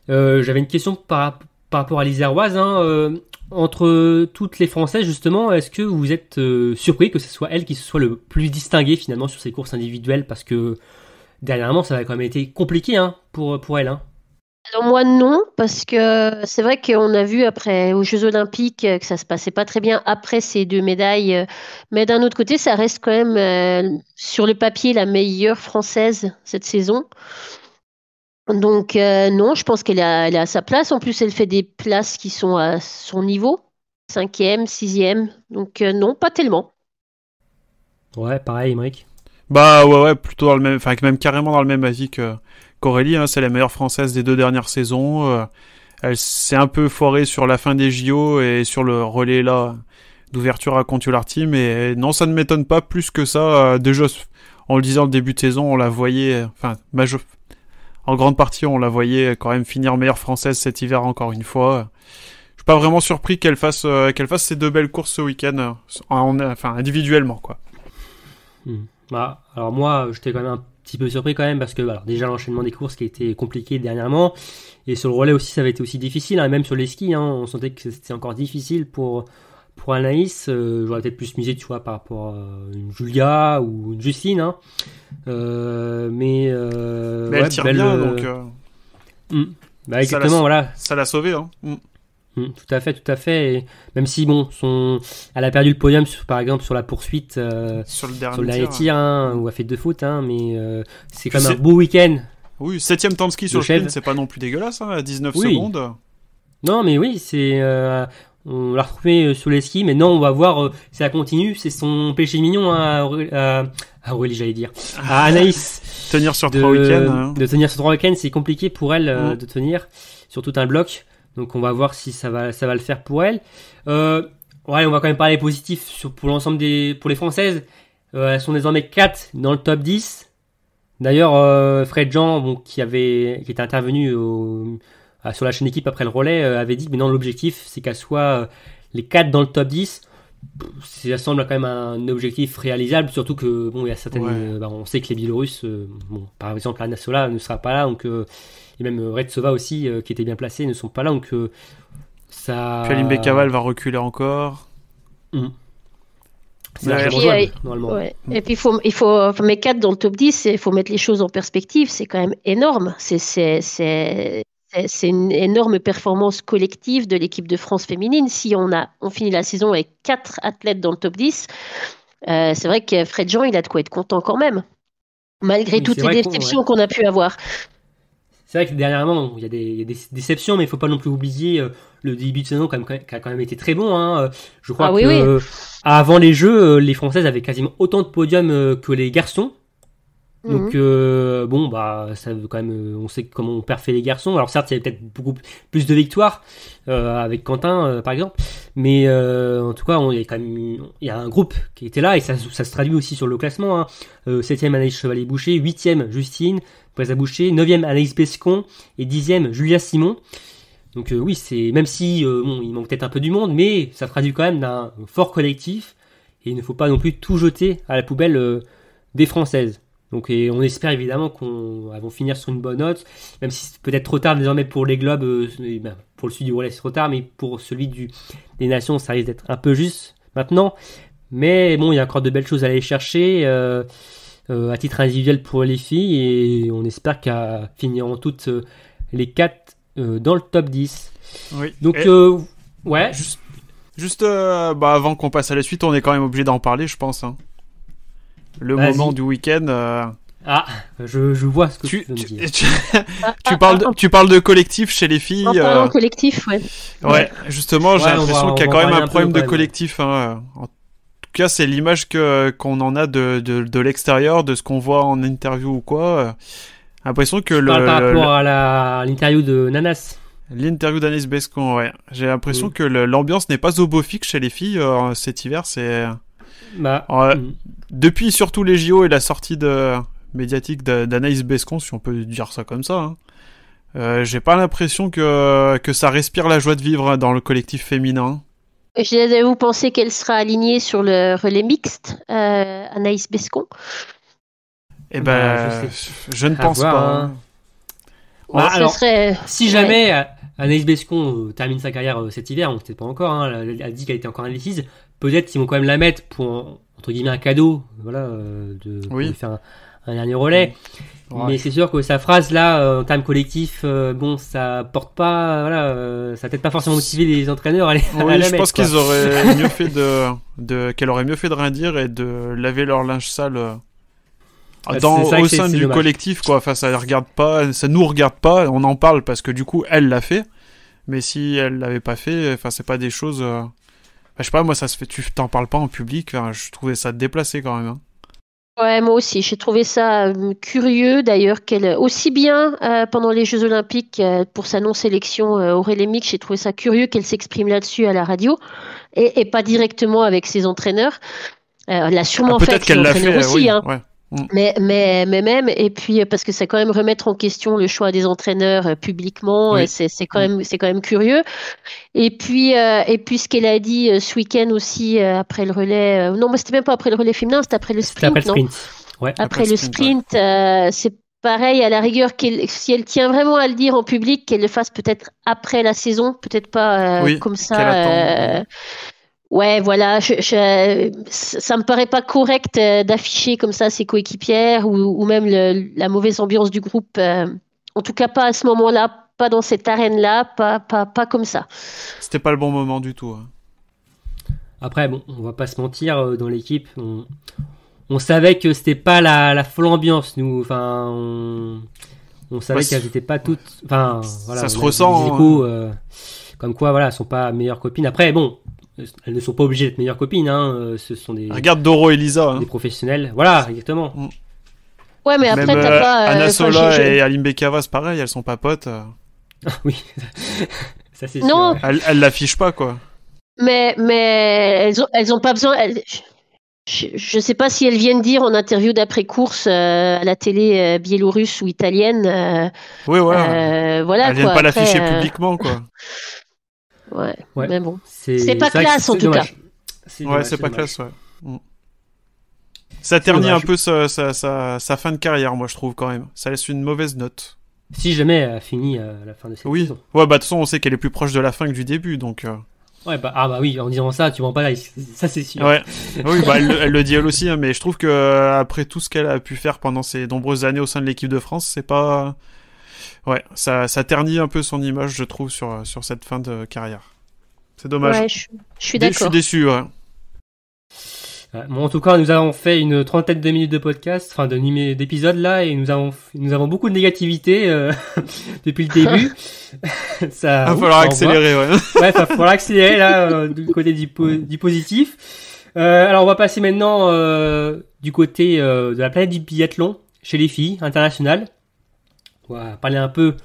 J'avais une question par rapport à l'Iséroise, hein, entre toutes les Françaises justement, est-ce que vous êtes surpris que ce soit elle qui se soit le plus distinguée finalement sur ces courses individuelles, parce que dernièrement ça a quand même été compliqué hein, pour elle. Hein. Alors moi non, parce que c'est vrai qu'on a vu après aux Jeux Olympiques que ça se passait pas très bien après ces 2 médailles, mais d'un autre côté ça reste quand même sur le papier la meilleure française cette saison. Donc non, je pense qu'elle est à sa place. En plus elle fait des places qui sont à son niveau, 5e, 6e, donc non, pas tellement. Ouais, pareil, Émeric. Bah ouais, plutôt dans le même, enfin même carrément dans le même avis qu'Aurélie, hein, c'est la meilleure française des 2 dernières saisons. Elle s'est un peu foirée sur la fin des JO et sur le relais là d'ouverture à Kontiolahti, mais non, ça ne m'étonne pas plus que ça. Déjà, en le disant au début de saison, on la voyait, en grande partie, on la voyait quand même finir meilleure française cet hiver encore une fois. Je suis pas vraiment surpris qu'elle fasse ces 2 belles courses ce week-end, individuellement quoi. Bah, alors moi, j'étais quand même un petit peu surpris quand même parce que alors, déjà l'enchaînement des courses qui a été compliqué dernièrement, et sur le relais aussi ça avait été aussi difficile, hein, même sur les skis, hein, on sentait que c'était encore difficile pour Anaïs. J'aurais peut-être plus misé, tu vois, par rapport à une Julia ou une Justine, hein. Mais elle tire bien, donc. Bah exactement, voilà. Ça l'a sauvé, hein. Tout à fait. Et même si bon, elle a perdu le podium par exemple sur la poursuite, sur le dernier tir, hein, où elle fait 2 fautes, hein, mais c'est quand même un beau week-end. Oui, 7e temps de ski sur le sprint, c'est pas non plus dégueulasse, hein, à 19 secondes. Non, mais oui, on l'a retrouvé sur les skis, mais non, on va voir si ça continue. C'est son péché mignon à Aurélie, j'allais dire, à Anaïs. Tenir sur 3 week-ends. Hein. De tenir sur 3 week-ends, c'est compliqué pour elle de tenir sur tout un bloc. Donc on va voir si ça va le faire pour elle. Ouais, on va quand même parler positif pour l'ensemble pour les Françaises. Elles sont désormais 4 dans le top 10. D'ailleurs, Fred Jean, qui était intervenu sur la chaîne équipe après le relais, avait dit que maintenant l'objectif c'est qu'elles soient les 4 dans le top 10. Ça semble quand même un objectif réalisable, surtout que il y a certaines, on sait que les Biélorusses, par exemple Anna Sola ne sera pas là, donc et même Retsova aussi qui était bien placée ne sont pas là, donc ça. Puis Aline Bekaval va reculer encore. C'est largement jouable, normalement. Ouais. Et puis il faut mettre 4 dans le top 10, il faut mettre les choses en perspective, c'est quand même énorme. C'est une énorme performance collective de l'équipe de France féminine. Si on finit la saison avec 4 athlètes dans le top 10, c'est vrai que Fred Jean, il a de quoi être content quand même, malgré toutes les déceptions qu'on a pu avoir. C'est vrai que dernièrement, il y a des déceptions, mais il ne faut pas non plus oublier le début de saison qui a quand même été très bon. Hein. Je crois que avant les Jeux, les Françaises avaient quasiment autant de podiums que les garçons. Donc ça veut quand même, on sait comment on perfait les garçons. Alors certes, il y avait peut-être beaucoup plus de victoires avec Quentin par exemple, mais en tout cas, il y a un groupe qui était là et ça se traduit aussi sur le classement. Hein. 7e Anaïs Chevalier-Boucher, 8e Justine Boucher, 9e Anaïs Bescon et 10e Julia Simon. Donc oui, c'est même si il manque peut-être un peu du monde, mais ça traduit quand même d'un fort collectif et il ne faut pas non plus tout jeter à la poubelle des Françaises. Donc on espère évidemment qu'elles vont finir sur une bonne note, même si c'est peut-être trop tard désormais pour les globes, pour le celui du relais c'est trop tard, mais pour celui des nations ça risque d'être un peu juste maintenant. Mais bon, il y a encore de belles choses à aller chercher à titre individuel pour les filles et on espère qu'elles finiront toutes les 4 dans le top 10. Oui. Donc ouais. Juste avant qu'on passe à la suite, on est quand même obligé d'en parler, je pense. Hein. Le moment du week-end, Ah, je vois ce que tu veux me dire. Tu parles de collectif chez les filles. En parlant collectif, ouais. Ouais, justement, j'ai l'impression qu'il y a quand même un problème de peu, collectif. Hein. En tout cas, c'est l'image qu'on en a de l'extérieur, de ce qu'on voit en interview ou quoi. L'impression que par rapport à l'interview de Nanas. L'interview d'Anaïs Bescon, ouais. J'ai l'impression que l'ambiance n'est pas au beau fixe chez les filles cet hiver. C'est depuis surtout les JO et la sortie médiatique d'Anaïs Bescon, si on peut dire ça comme ça. Hein. J'ai pas l'impression que ça respire la joie de vivre dans le collectif féminin. Vous pensez qu'elle sera alignée sur le relais mixte, Anaïs Bescon? Eh ben, je ne pense pas. Hein. Alors, serait... si jamais Anaïs Bescon termine sa carrière cet hiver, on ne sait pas encore, hein, elle a dit qu'elle était encore indécise, peut-être qu'ils vont quand même la mettre pour, entre guillemets, un cadeau, voilà, pour faire un dernier relais. Ouais. Mais c'est sûr que sa phrase là, en termes collectifs, ça porte pas, ça va peut-être pas forcément motiver les entraîneurs à la mettre. Je pense qu'ils auraient mieux fait qu'elle aurait mieux fait de rien dire et de laver leur linge sale au sein du collectif, quoi. Enfin, ça nous regarde pas, on en parle parce que du coup, elle l'a fait. Mais si elle l'avait pas fait, enfin, c'est pas des choses, je sais pas, moi, ça se fait, tu t'en parles pas en public, enfin, je trouvais ça déplacé quand même, hein. Ouais, moi aussi, j'ai trouvé ça curieux d'ailleurs qu'elle, aussi bien pendant les Jeux Olympiques pour sa non-sélection au relais mixte, j'ai trouvé ça curieux qu'elle s'exprime là-dessus à la radio et pas directement avec ses entraîneurs. Elle a sûrement fait avec ses entraîneurs aussi, oui, hein. Ouais. Mais même, et puis parce que c'est quand même remettre en question le choix des entraîneurs publiquement, oui. c'est quand même curieux. Et puis ce qu'elle a dit ce week-end aussi après le relais, non, mais c'était même pas après le relais féminin, c'était après le sprint. C'était après le sprint. Ouais. Après le sprint, c'est pareil, à la rigueur, si elle tient vraiment à le dire en public, qu'elle le fasse peut-être après la saison, peut-être pas comme ça. Ouais, voilà, ça me paraît pas correct d'afficher comme ça ses coéquipières ou même la mauvaise ambiance du groupe. En tout cas, pas à ce moment-là, pas dans cette arène-là, pas comme ça. C'était pas le bon moment du tout. Hein. Après, on va pas se mentir, dans l'équipe, on savait que c'était pas la folle ambiance, nous. Enfin, on savait qu'elles étaient pas toutes. Enfin, voilà. Ça se ressent. Des échos, comme quoi, voilà, elles sont pas meilleures copines. Après, elles ne sont pas obligées d'être meilleures copines, hein. Ce sont des. Regarde Doro et Lisa. Hein. Des professionnels. Voilà, exactement. Ouais, mais après, même, t'as pas. Anna Sola et Aline Bekava, c'est pareil, elles sont pas potes. Oui, ça c'est non. sûr. Elles l'affichent pas, quoi. Mais elles ont pas besoin. Je sais pas si elles viennent dire en interview d'après-course à la télé biélorusse ou italienne. Oui, voilà. Elles viennent pas l'afficher publiquement, quoi. Ouais, mais bon. C'est pas classe en tout cas. C'est pas classe, ouais. Ça ternit un peu sa fin de carrière, moi je trouve quand même. Ça laisse une mauvaise note. Si jamais elle finit à la fin de cette saison. Ouais, de toute façon on sait qu'elle est plus proche de la fin que du début, donc. Ouais, oui, en disant ça, tu vends pas là, ça c'est sûr. Ouais. Oui, elle le dit elle aussi, hein, mais je trouve que après tout ce qu'elle a pu faire pendant ces nombreuses années au sein de l'équipe de France, c'est pas. Ouais, ça ternit un peu son image, je trouve, sur cette fin de carrière. C'est dommage. Ouais, je suis d'accord. Je suis déçu, ouais. Bon, en tout cas, nous avons fait une 30aine de minutes de podcast, enfin d'épisodes là, et nous avons beaucoup de négativité depuis le début. Il va falloir accélérer, ouais. Ouais, il va falloir accélérer là du côté du positif. Alors, on va passer maintenant du côté de la planète du biathlon chez les filles internationales. On va parler un peu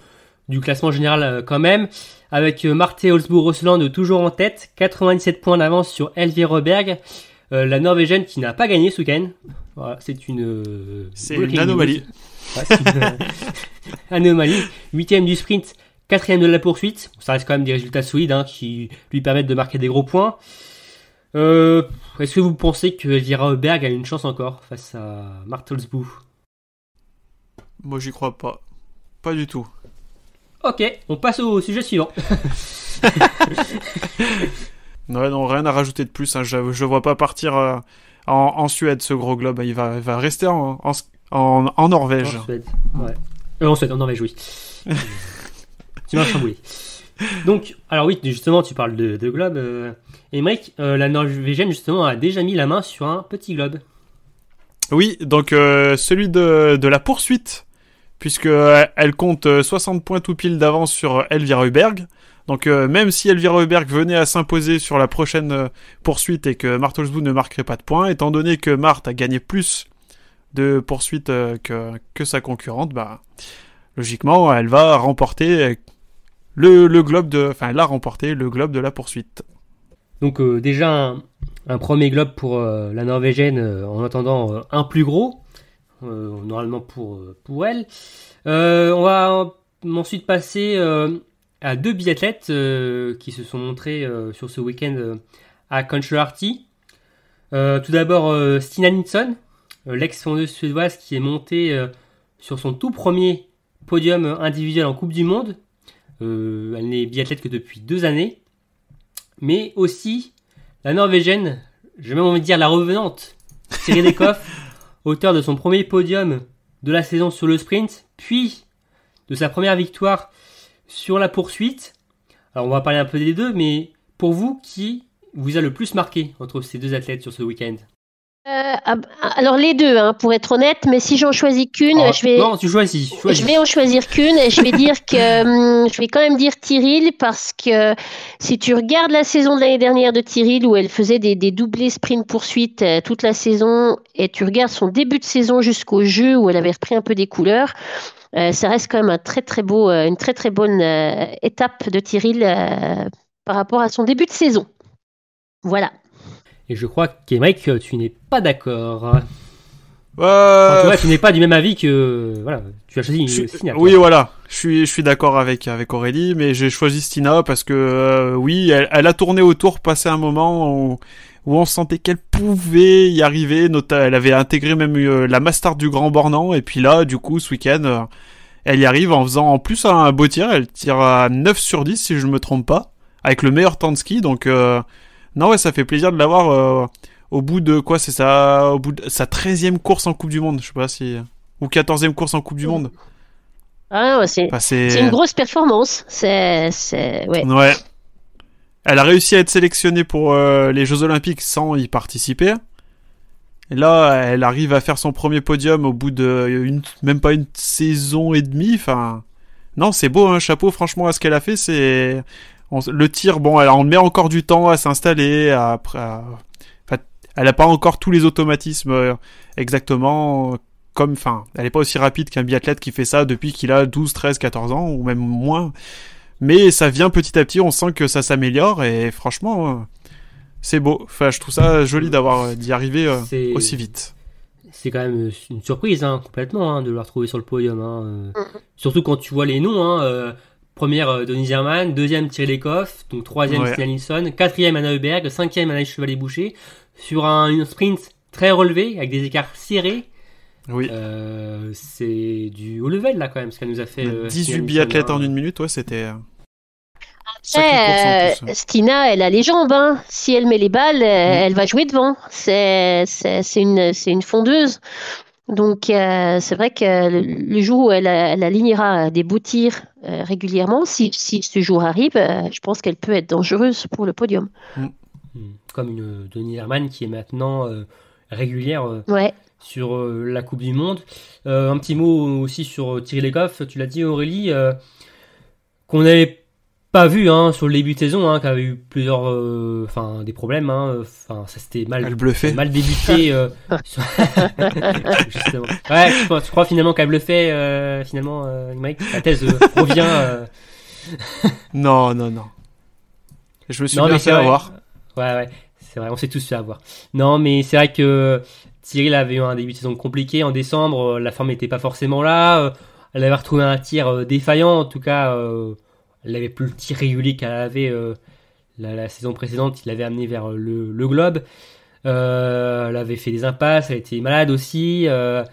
du classement général quand même, avec Marte Holzboe-Rosseland toujours en tête, 97 points d'avance sur Elvire Røberg. La Norvégienne qui n'a pas gagné ce week-end. Voilà, c'est une anomalie. Ouais, c'est une anomalie. 8e du sprint, 4e de la poursuite. Ça reste quand même des résultats solides qui lui permettent de marquer des gros points. Est-ce que vous pensez que Elvira Røberg a une chance encore face à Marte Holzboe? Moi, j'y crois pas. Pas du tout. Ok, on passe au sujet suivant. Non, rien à rajouter de plus. Hein. Je vois pas partir en Suède, ce gros globe. Il va rester en Norvège. En Suède, ouais. En Norvège, oui. Tu m'as chamboulé. Donc, alors oui, justement, tu parles de globe. Aymeric, la Norvégienne, justement, a déjà mis la main sur un petit globe. Oui, donc celui de la poursuite, puisque elle compte 60 points tout pile d'avance sur Elvira Huberg. Donc même si Elvira Huberg venait à s'imposer sur la prochaine poursuite et que Marthe Olsbu ne marquerait pas de points, étant donné que Marthe a gagné plus de poursuites que sa concurrente, bah logiquement elle va remporter le globe elle a remporté le globe de la poursuite. Donc déjà un premier globe pour la Norvégienne en attendant un plus gros normalement pour elle. On va ensuite passer à 2 biathlètes qui se sont montrés sur ce week-end à Kontiolahti. Tout d'abord Stina Nilsson, l'ex-fondeuse suédoise qui est montée sur son tout premier podium individuel en Coupe du Monde. Elle n'est biathlète que depuis 2 années. Mais aussi la Norvégienne, j'ai même envie de dire la revenante, Tiril Eckhoff, auteur de son premier podium de la saison sur le sprint, puis de sa première victoire sur la poursuite. Alors on va parler un peu des deux, mais pour vous, qui vous a le plus marqué entre ces 2 athlètes sur ce week-end? Alors les deux, pour être honnête, mais si j'en choisis qu'une, Non, tu choisis. Je vais en choisir qu'une et je vais dire que je vais quand même dire Tiril parce que si tu regardes la saison de l'année dernière de Tiril où elle faisait des doublés sprint poursuite toute la saison et tu regardes son début de saison jusqu'au jeu où elle avait repris un peu des couleurs, ça reste quand même une très très bonne étape de Tiril par rapport à son début de saison. Voilà. Et je crois qu'Emeric, tu n'es pas d'accord. En tout cas, tu n'es pas du même avis que... Voilà, tu as choisi Stina. Oui, voilà. Je suis d'accord avec Aurélie, mais j'ai choisi Stina parce que, oui, elle a tourné autour, passé un moment où on sentait qu'elle pouvait y arriver. Elle avait intégré même la Mastart du Grand Bornand. Et puis là, du coup, ce week-end, elle y arrive en faisant en plus un beau tir. Elle tire à 9 sur 10, si je me trompe pas, avec le meilleur temps de ski. Donc... non, ouais, ça fait plaisir de l'avoir au bout de quoi, c'est ça, au bout de sa 13e course en Coupe du Monde, je sais pas si, ou 14e course en Coupe du Monde. Ah ouais, c'est une grosse performance. Ouais. Ouais. Elle a réussi à être sélectionnée pour les Jeux Olympiques sans y participer. Et là, elle arrive à faire son premier podium au bout de même pas une saison et demie. Enfin, non, c'est beau, chapeau, franchement, à ce qu'elle a fait, c'est... le tir, bon, on met encore du temps à s'installer, elle a pas encore tous les automatismes exactement comme, elle est pas aussi rapide qu'un biathlète qui fait ça depuis qu'il a 12, 13, 14 ans, ou même moins. Mais ça vient petit à petit, on sent que ça s'améliore, et franchement, c'est beau. Enfin, je trouve ça joli d'y arriver aussi vite. C'est quand même une surprise, complètement, de la retrouver sur le podium. Surtout quand tu vois les noms, première Denise Herrmann, deuxième Tiril Eckhoff, donc troisième Stina Nilsson, quatrième Anna Huberg, cinquième Anaïs Chevalier-Boucher, sur un sprint très relevé, avec des écarts serrés. Oui. C'est du haut level là quand même, ce qu'elle nous a fait. 18 biathlètes en une minute, ouais, c'était... Stina, elle a les jambes, Si elle met les balles, elle va jouer devant. C'est une fondeuse. Donc, c'est vrai que le jour où elle alignera des beaux tirs régulièrement, si ce jour arrive, je pense qu'elle peut être dangereuse pour le podium. Comme une Denise Herrmann qui est maintenant régulière sur la Coupe du Monde. Un petit mot aussi sur Tiril Eckhoff, tu l'as dit Aurélie, qu'on n'avait pas vu sur le début de saison, qui avait eu plusieurs des problèmes, ça s'était mal débuté. Justement. Ouais, je crois finalement qu'elle bluffait Mike, la thèse revient. Non. Je me suis bien fait avoir. Ouais, c'est vrai, on s'est tous fait avoir. Non, mais c'est vrai que Tiril avait eu un début de saison compliqué en décembre, la forme n'était pas forcément là, elle avait retrouvé un tir défaillant, en tout cas. Elle n'avait plus le tir régulier qu'elle avait la saison précédente. Il l'avait amené vers le globe. Elle avait fait des impasses. Elle était malade aussi. Elle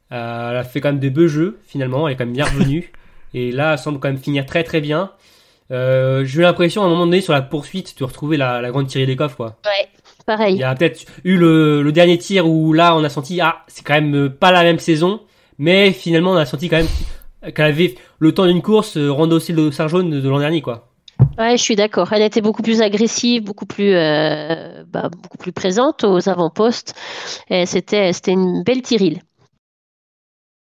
a fait quand même de beaux jeux, finalement. Elle est quand même bien revenue. Et là, elle semble quand même finir très très bien. J'ai eu l'impression, à un moment donné, sur la poursuite, de retrouver la grande Tiril Eckhoff, quoi. Ouais, pareil. Il y a peut-être eu le dernier tir où là, on a senti, c'est quand même pas la même saison. Mais finalement, on a senti quand même qu'elle avait le temps d'une course rendossé le dossard jaune de l'an dernier, quoi. Ouais, je suis d'accord. Elle était beaucoup plus agressive, beaucoup plus présente aux avant-postes. Et c'était une belle Tyrrell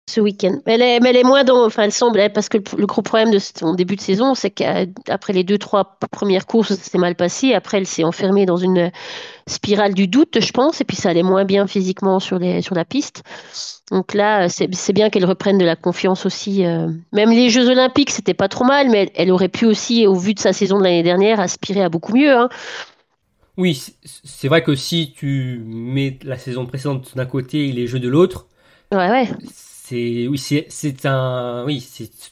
ce week-end. Mais elle est moins enfin, elle semble, parce que le gros problème de son début de saison, c'est qu'après les 2-3 premières courses, ça s'est mal passé. Après, elle s'est enfermée dans une spirale du doute, je pense, et puis ça allait moins bien physiquement sur la piste. Donc là, c'est bien qu'elle reprenne de la confiance aussi. Même les Jeux Olympiques, c'était pas trop mal, mais elle aurait pu aussi, au vu de sa saison de l'année dernière, aspirer à beaucoup mieux. Hein. Oui, c'est vrai que si tu mets la saison précédente d'un côté et les Jeux de l'autre, ouais. Ce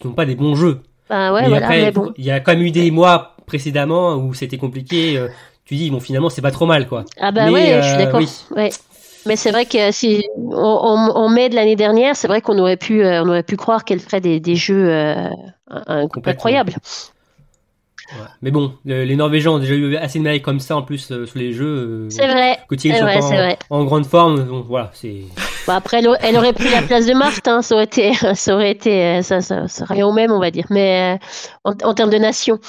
sont pas des bons jeux. Ben ouais, mais voilà, après, mais bon. il y a quand même eu des mois précédemment où c'était compliqué. Tu dis, bon, finalement, c'est pas trop mal, quoi. Ah bah ouais, je suis d'accord. Oui. Ouais. Mais c'est vrai que si en mai de l'année dernière, c'est vrai qu'on aurait pu croire qu'elle ferait des jeux incroyables. Ouais. Mais bon, les Norvégiens ont déjà eu assez de médailles comme ça en plus sur les jeux. C'est vrai. C'est vrai. En grande forme, donc voilà, c'est. Bah après, elle aurait pris la place de Marthe, hein, ça aurait été ça rien au même, on va dire. Mais en termes de nation.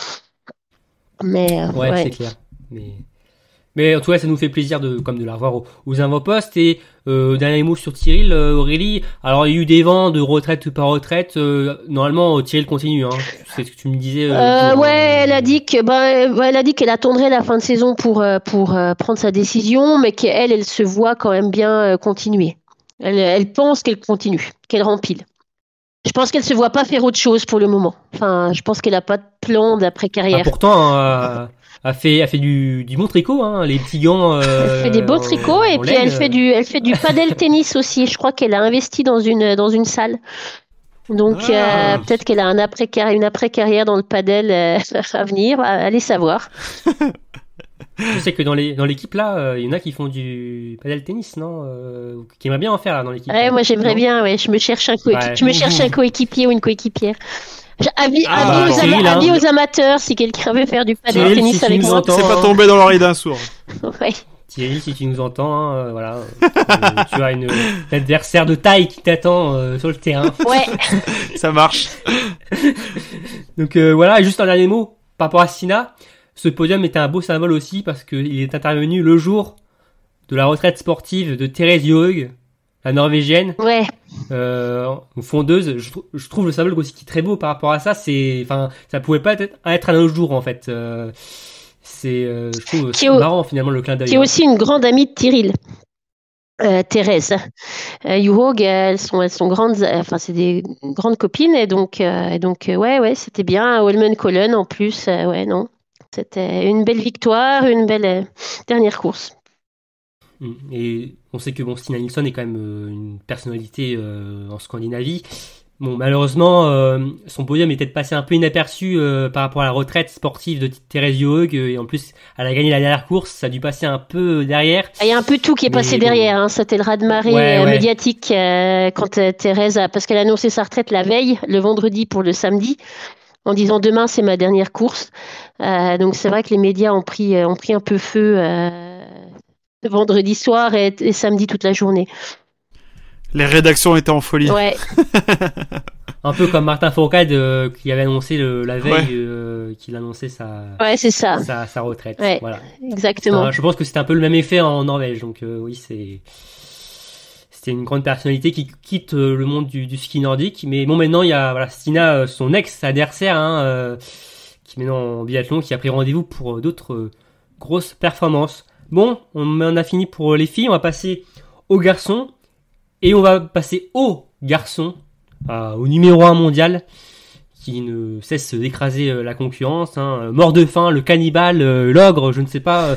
Mais ouais, c'est clair. Mais en tout cas, ça nous fait plaisir de la revoir aux avant-postes. Et dernier mot sur Tyrrell, Aurélie. Alors, il y a eu des vents de retraite ou pas retraite. Normalement, Tyrrell continue. Hein. C'est ce que tu me disais. Elle a dit qu'elle attendrait la fin de saison pour prendre sa décision, mais qu'elle se voit quand même bien continuer. Elle pense qu'elle continue, qu'elle rempile. Je pense qu'elle se voit pas faire autre chose pour le moment. Enfin, je pense qu'elle a pas de plan d'après-carrière. Pourtant. Elle fait du bon tricot, hein, les petits gants. Elle fait des beaux tricots et puis elle fait du padel tennis aussi. Je crois qu'elle a investi dans une salle. Donc peut-être qu'elle a une après-carrière dans le padel à venir. Allez savoir. Je sais que dans l'équipe là, il y en a qui font du padel tennis, non qui aimeraient bien en faire là dans l'équipe. Ouais, moi j'aimerais bien. Ouais, je me cherche un coéquipier ou une coéquipière. Avis aux amateurs, si quelqu'un veut faire du padel tennis avec moi. C'est pas tombé dans l'oreille d'un sourd. Ouais. Thierry, si tu nous entends, voilà, tu as une adversaire de taille qui t'attend sur le terrain. Ouais. Ça marche. Donc voilà, juste un dernier mot par rapport à Stina. Ce podium était un beau symbole aussi parce qu'il est intervenu le jour de la retraite sportive de Therese Johaug, la Norvégienne. Ouais. Fondeuse. Je trouve le symbole aussi qui est très beau par rapport à ça. Ça pouvait pas être un autre jour en fait. Je trouve marrant finalement le clin d'œil. Qui est aussi une grande amie de Tyrrell. Thérèse Johaug, elles sont grandes, enfin c'est des grandes copines et donc ouais c'était bien. Holmenkollen en plus, ouais non, c'était une belle victoire, une belle dernière course. Et on sait que Stina Nilsson est quand même une personnalité en Scandinavie. Bon, malheureusement, son podium est peut-être passé un peu inaperçu par rapport à la retraite sportive de Therese Johaug. Et en plus, elle a gagné la dernière course, ça a dû passer un peu derrière. Il y a un peu tout qui est passé derrière. Hein. C'était le raz-de-marée médiatique quand Thérèse parce qu'elle a annoncé sa retraite la veille, le vendredi pour le samedi, en disant demain c'est ma dernière course. Donc c'est vrai que les médias ont pris un peu feu vendredi soir et samedi toute la journée. Les rédactions étaient en folie. Ouais. Un peu comme Martin Fourcade qui avait annoncé la veille qu'il annonçait sa retraite. Ouais, voilà. Exactement. Je pense que c'est un peu le même effet en Norvège. Donc oui, c'était une grande personnalité qui quitte le monde du ski nordique. Mais bon, maintenant il y a Stina, son ex-adversaire, qui est maintenant en biathlon, qui a pris rendez-vous pour d'autres grosses performances. Bon, on a fini pour les filles. On va passer aux garçons. Et on va passer au garçon, au numéro 1 mondial, qui ne cesse d'écraser la concurrence. Mort de faim, le cannibale, l'ogre, je ne sais pas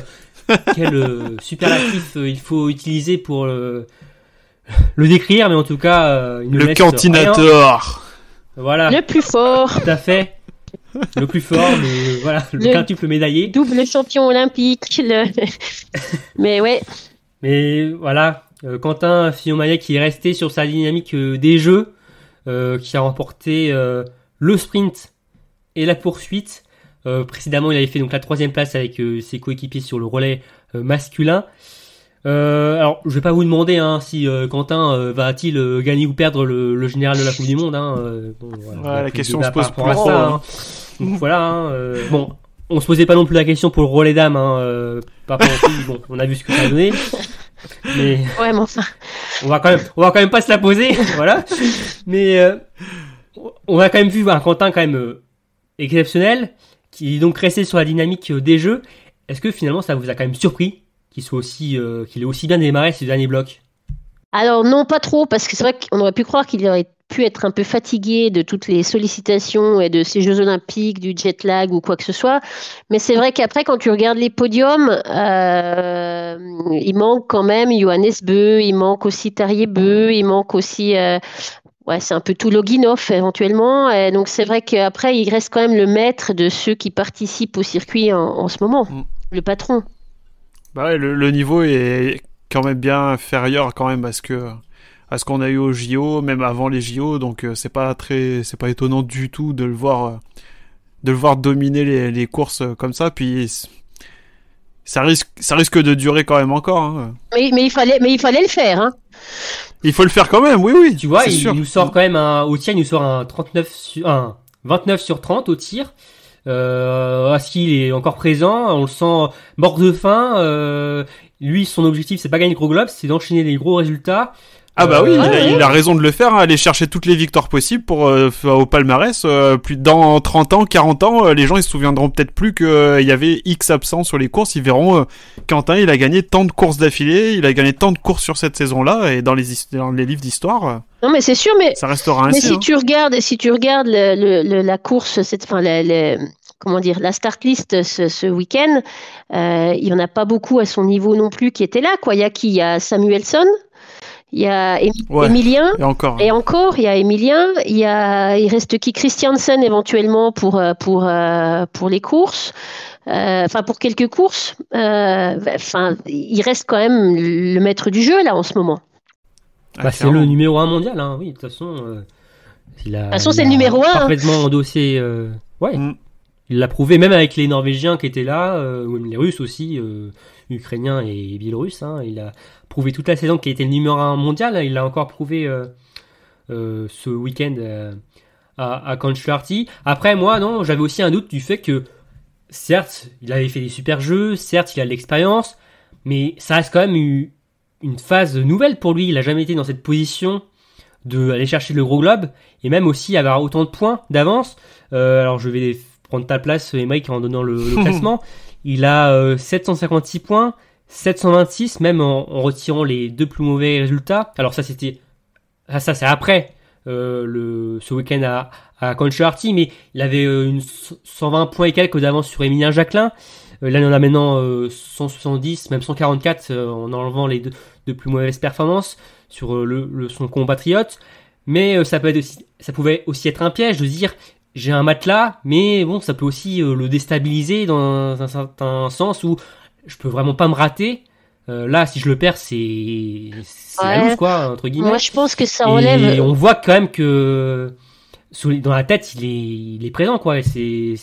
quel superlatif il faut utiliser pour le décrire, mais en tout cas... il ne le cantinator. Voilà. Le plus fort. Tout à fait. Le plus fort, mais voilà, le quintuple médaillé. Double champion olympique. Mais ouais. Mais voilà... Quentin Fillon-Maillet qui est resté sur sa dynamique des jeux, qui a remporté le sprint et la poursuite. Précédemment, il avait fait donc la 3e place avec ses coéquipiers sur le relais masculin. Alors, je vais pas vous demander si Quentin va-t-il gagner ou perdre le général de la Coupe du Monde. La question se pose pour ça. Donc voilà. Hein, bon, on se posait pas non plus la question pour le relais dames. Hein, par rapport aux filles, bon, on a vu ce que ça a donné. Mais Ouais, mais enfin. on va quand même pas se la poser. Voilà. Mais on a quand même vu un Quentin quand même exceptionnel, qui est donc resté sur la dynamique des jeux. Est-ce que finalement ça vous a quand même surpris qu'il ait aussi bien démarré ces derniers blocs? Alors non, pas trop, parce que c'est vrai qu'on aurait pu croire qu'il aurait pu être un peu fatigué de toutes les sollicitations et de ces Jeux Olympiques, du jet lag ou quoi que ce soit. Mais c'est vrai qu'après, quand tu regardes les podiums, il manque quand même Johannes Beu, il manque aussi Tarjei Beu, il manque aussi... ouais, c'est un peu tout Loginov éventuellement. Et donc c'est vrai qu'après, il reste quand même le maître de ceux qui participent au circuit en ce moment, le patron. Bah ouais, le niveau est quand même bien inférieur quand même à ce qu'on a eu au JO, même avant les JO, donc c'est pas étonnant du tout de le voir dominer les courses comme ça. Puis ça risque de durer quand même encore. Hein. Mais il fallait le faire, hein. Il faut le faire quand même, oui. Tu vois, c'est il sûr. nous sort quand même au tir, il nous sort un 29 sur 30 au tir. Aski, il est encore présent, on le sent mort de faim. Lui, son objectif, c'est pas gagner le gros globe, c'est d'enchaîner les gros résultats. Ah bah oui, il a raison de le faire, hein, aller chercher toutes les victoires possibles pour au palmarès. Plus dans 30 ans, 40 ans, les gens ils se souviendront peut-être plus qu'il y avait X absents sur les courses. Ils verront Quentin, il a gagné tant de courses d'affilée, il a gagné tant de courses sur cette saison-là, et dans les livres d'histoire. Non mais c'est sûr, mais ça restera mais ainsi. si hein. tu regardes la course, comment dire, la start list ce week-end, il y en a pas beaucoup à son niveau non plus qui étaient là, quoi. Il y a qui? Il y a Samuelsson. Il y a Emilien, et encore, il y a Emilien, il reste qui? Christiansen éventuellement pour les courses, pour quelques courses. Il reste quand même le maître du jeu là en ce moment. C'est le numéro 1 mondial, hein. Oui, de toute façon, c'est le numéro 1. Parfaitement endossé. Il l'a prouvé même avec les Norvégiens qui étaient là, ou même les Russes aussi, Ukrainiens et Biélorusses. Hein. Il a prouvé toute la saison qu'il était le numéro 1 mondial. Il l'a encore prouvé ce week-end à Kontiolahti. Après, moi, non, j'avais aussi un doute du fait que, certes, il avait fait des super jeux, certes, il a de l'expérience, mais ça reste quand même une phase nouvelle pour lui. Il n'a jamais été dans cette position d'aller chercher le gros globe et même aussi avoir autant de points d'avance. Alors, je vais prendre ta place, Émeric, en donnant le classement. Il a 756 points, 726, même en retirant les deux plus mauvais résultats. Alors ça, c'est après ce week-end à Kontiolahti, mais il avait 120 points et quelques d'avance sur Émilien Jacquelin. Là, il en a maintenant 170, même 144 en enlevant les deux plus mauvaises performances sur son compatriote. Mais ça pouvait aussi être un piège de dire j'ai un matelas, mais bon, ça peut aussi le déstabiliser dans un certain sens où je peux vraiment pas me rater. Là, si je le perds, c'est la loose, quoi, entre guillemets. Moi, je pense que ça enlève. Et on voit quand même que dans la tête, il est présent, quoi. C'est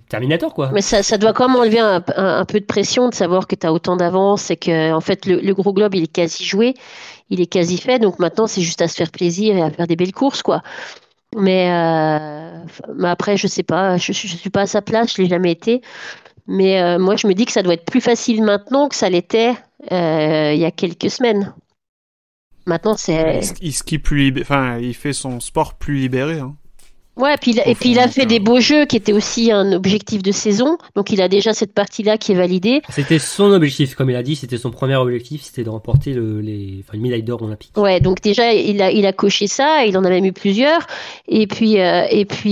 Terminator, quoi. Mais ça doit quand même enlever un peu de pression de savoir que tu as autant d'avance et que, en fait, le gros globe, il est quasi joué, il est quasi fait. Donc maintenant, c'est juste à se faire plaisir et à faire des belles courses, quoi. Mais après, je sais pas, je suis pas à sa place, je l'ai jamais été. Mais moi, je me dis que ça doit être plus facile maintenant que ça l'était il y a quelques semaines. Maintenant, c'est. Il skie il fait son sport plus libéré. Hein. Ouais, puis il a fait des beaux jeux qui étaient aussi un objectif de saison. Donc il a déjà cette partie-là qui est validée. C'était son objectif, comme il a dit, c'était son premier objectif, c'était de remporter une médaille d'or olympique. Ouais, donc déjà il a coché ça, il en a même eu plusieurs. Et puis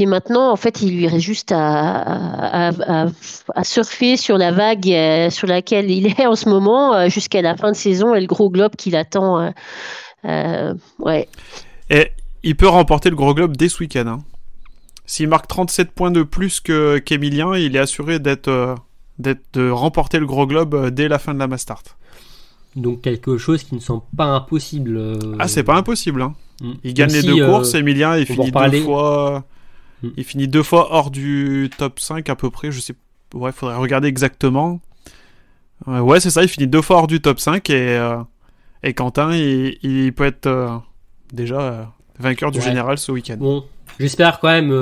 maintenant, en fait, il lui reste juste à surfer sur la vague sur laquelle il est en ce moment jusqu'à la fin de saison et le gros globe qui l'attend. Ouais. Et il peut remporter le gros globe dès ce week-end. Hein. S'il marque 37 points de plus qu'Emilien, il est assuré de remporter le gros globe dès la fin de la Mastart. Donc quelque chose qui ne semble pas impossible. C'est pas impossible. Hein. Il gagne les deux courses. Emilien, il finit 2 fois. Il finit 2 fois hors du top 5 à peu près. Je sais. Ouais, faudrait regarder exactement. Ouais, c'est ça. Il finit 2 fois hors du top 5 et Quentin, il peut être déjà vainqueur du général ce week-end. Bon. J'espère quand même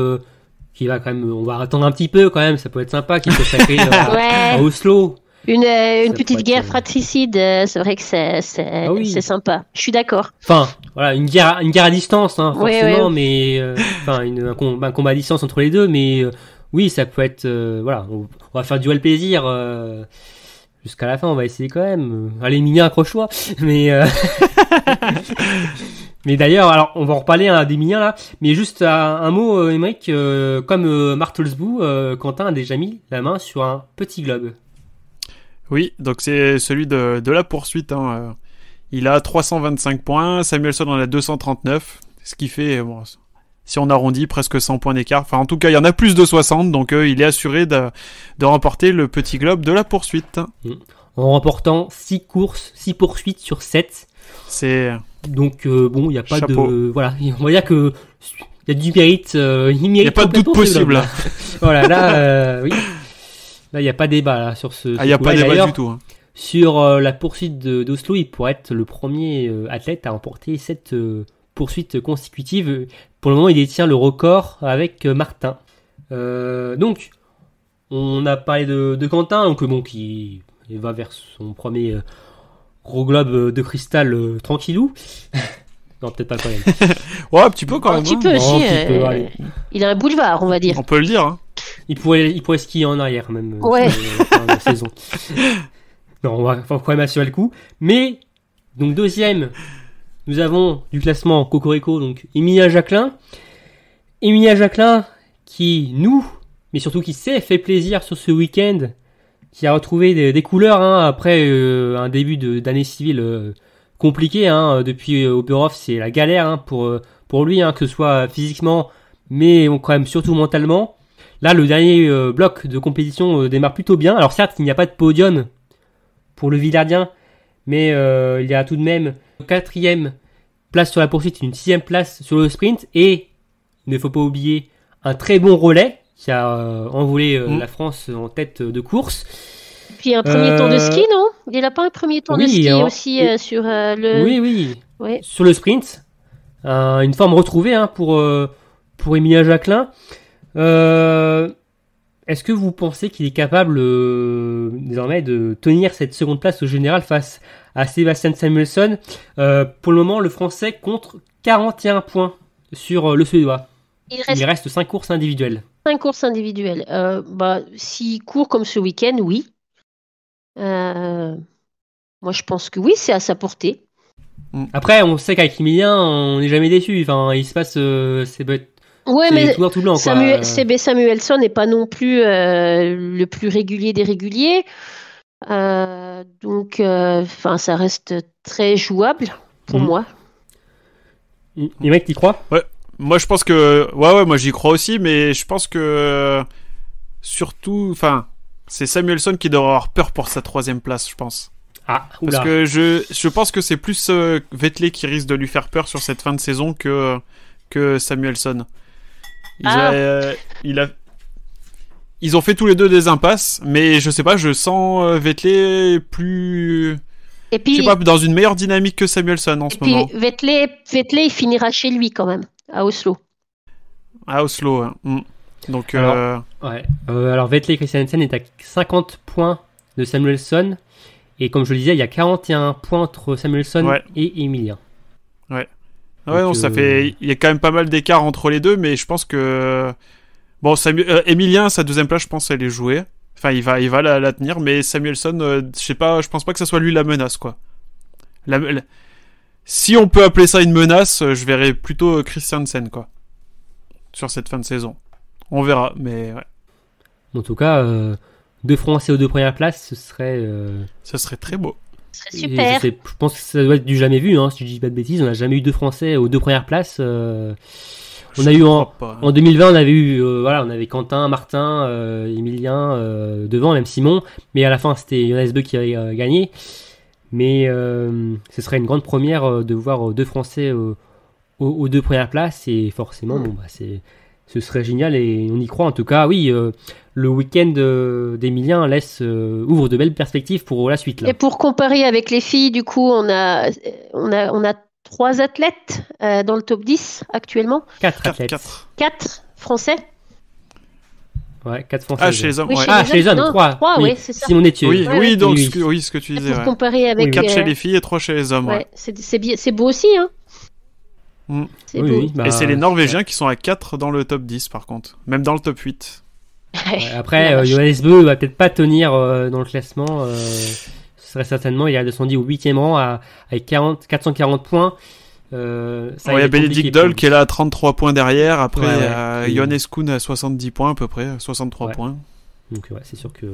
qui va quand même, on va attendre un petit peu quand même, ça peut être sympa, qui soit sacré à Oslo. Une Ça petite pourrait guerre être, fratricide, c'est vrai que c'est Ah oui. c'est sympa. Je suis d'accord. Enfin, voilà, une guerre à distance, hein, Ouais, forcément, ouais. mais un combat à distance entre les deux, mais oui, ça peut être, voilà, on va faire duel plaisir jusqu'à la fin, on va essayer quand même. Allez, Mignon, accroche-toi, mais mais d'ailleurs, alors on va en reparler des Mignons là, mais juste un mot, Émeric, comme Martelsbou, Quentin a déjà mis la main sur un petit globe. Oui, donc c'est celui de la poursuite. Il a 325 points, Samuelsson en a 239, ce qui fait, bon, si on arrondit, presque 100 points d'écart. Enfin, en tout cas, il y en a plus de 60, donc il est assuré de remporter le petit globe de la poursuite. En remportant 6 poursuites sur 7. C'est... Donc bon, il n'y a pas Chapeau. de... Voilà, on va dire que il y a du mérite. Il mérite Y a pas de doute complètement ce possible. globe, là. Voilà, là, oui. Là, il n'y a pas débat là, sur ce... Ah, il n'y a pas débat D'ailleurs, du tout. sur la poursuite d'Oslo, il pourrait être le premier athlète à remporter cette poursuite consécutive. Pour le moment, il détient le record avec Martin. Donc, on a parlé de Quentin, donc bon, qui va vers son premier gros globe de cristal tranquillou. Non, peut-être pas quand même. Ouais, un petit peu quand Un même. petit hein. peu, Non, si. un petit peu, allez. Il a un boulevard, on va dire. On peut le dire. Hein. Il pourrait skier en arrière même Ouais. sur la fin de la saison. Non, on va quand même assurer le coup. Mais, donc deuxième, nous avons du classement Cocorico, donc Emilia Jacquelin. Emilia Jacquelin qui mais surtout qui s'est fait plaisir sur ce week-end, qui a retrouvé des couleurs après un début d'année civile compliqué. Depuis Oberhof, c'est la galère pour lui, que ce soit physiquement, mais quand même surtout mentalement. Là, le dernier bloc de compétition démarre plutôt bien. Alors certes, il n'y a pas de podium pour le Villardien, mais il y a tout de même 4e place sur la poursuite, une 6e place sur le sprint, et il ne faut pas oublier un très bon relais qui a envolé la France en tête de course. Puis un premier tour de ski, non? Il n'a pas un premier tour de ski aussi sur le... Oui. Ouais. Sur le sprint. Une forme retrouvée pour Emilia Jacquelin. Est-ce que vous pensez qu'il est capable désormais de tenir cette seconde place au général face à Sebastian Samuelsson? Pour le moment, le Français compte 41 points sur le Suédois. Il reste 5 courses individuelles. 5 courses individuelles. S'il court comme ce week-end, oui. Moi, je pense que oui, c'est à sa portée. Après, on sait qu'avec Emilien, on n'est jamais déçu. Enfin, il se passe... Ouais, mais tout noir, tout blanc, Samuelsson n'est pas non plus le plus régulier des réguliers. Donc, ça reste très jouable pour moi. Les mecs, t'y crois? Ouais. Moi, je pense que... Ouais, moi, j'y crois aussi, mais je pense que... Surtout... c'est Samuelsson qui devrait avoir peur pour sa 3e place, je pense. Ah, oula. Parce que je pense que c'est plus Vettel qui risque de lui faire peur sur cette fin de saison que Samuelsson. Ils ont fait tous les deux des impasses, mais je sais pas, je sens Vettel plus... Et puis, je sais pas, dans une meilleure dynamique que Samuelsson en ce moment. Et puis Vettel, il finira chez lui quand même, à Oslo. À Oslo, hein. Donc... Alors Vettel Christiansen est à 50 points de Samuelsson. Et comme je le disais, il y a 41 points entre Samuelsson et Emilien. Ouais. Donc, ça fait... Il y a quand même pas mal d'écart entre les deux, mais je pense que... Bon, Emilien, sa 2e place, je pense elle est jouée. Enfin, il va la tenir, mais Samuelsson, je sais pas, je pense pas que ça soit lui la menace, quoi. Si on peut appeler ça une menace, je verrais plutôt Christiansen, quoi. Sur cette fin de saison. On verra, mais ouais. En tout cas, 2 Français aux 2 premières places, ce serait... Ça serait très beau. Ce serait super. Je pense que ça doit être du jamais vu, si je dis pas de bêtises. On n'a jamais eu 2 Français aux 2 premières places. On a eu en 2020, on avait eu, on avait Quentin, Martin, Emilien devant, même Simon. Mais à la fin, c'était Jonas Beu qui avait gagné. Mais ce serait une grande première de voir 2 Français aux 2 premières places. Et forcément, ce serait génial et on y croit. En tout cas, oui, le week-end d'Emilien ouvre de belles perspectives pour la suite. Là. Et pour comparer avec les filles, du coup, on a 3 athlètes dans le top 10 actuellement. 4 athlètes. 4 Français. Ouais, 4 Françaises. Ah, chez les hommes, Oui, ouais. Chez les hommes, non, 3. oui. Ouais, c'est ça. Simon Etieux. Oui, Ouais, oui, donc, oui. ce que tu disais, Pour ouais. comparer avec. 4 chez les filles et 3 chez les hommes, ouais. Ouais, c'est beau aussi, hein. Mm. C'est Oui, beau. oui, bah, Et c'est les Norvégiens qui sont à 4 dans le top 10, par contre. Même dans le top 8. ouais, après, Johannes Beu va peut-être pas tenir dans le classement. Ce serait certainement, il a descendu au 8e rang avec 440 points. Ça, Il y a Bénédicte Doll qui est là à 33 points derrière. Après, Ouais. Johannes Kuhn à 70 points à peu près, 63 Ouais. points. Donc ouais, c'est sûr que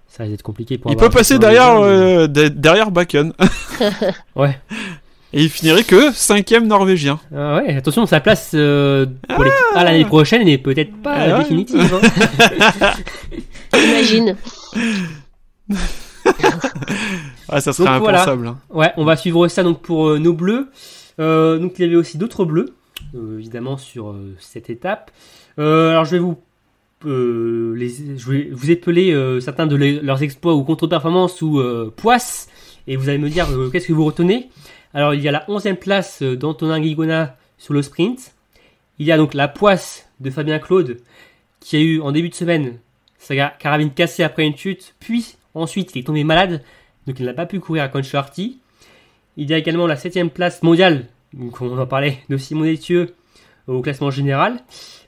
ça risque d'être compliqué pour Il avoir peut passer un derrière, derrière Bakken. Ouais. Et il finirait que 5e norvégien. Ah ouais, attention, sa place pour l'équipe A l'année prochaine n'est peut-être pas Ah ouais. définitive. Hein. Imagine. Ah, ça serait Donc, voilà. impensable. Hein. Ouais, on va suivre ça donc pour nos bleus. Donc il y avait aussi d'autres bleus, évidemment sur cette étape. Alors je vais vous épeler certains de leurs exploits ou contre-performances ou poisses, et vous allez me dire qu'est-ce que vous retenez. Alors il y a la 11e place d'Antonin Guigona sur le sprint. Il y a donc la poisse de Fabien Claude qui a eu en début de semaine sa carabine cassée après une chute, puis ensuite il est tombé malade, donc il n'a pas pu courir à Concharty. Il y a également la 7e place mondiale, donc on en parlait, de Simon Etieux au classement général.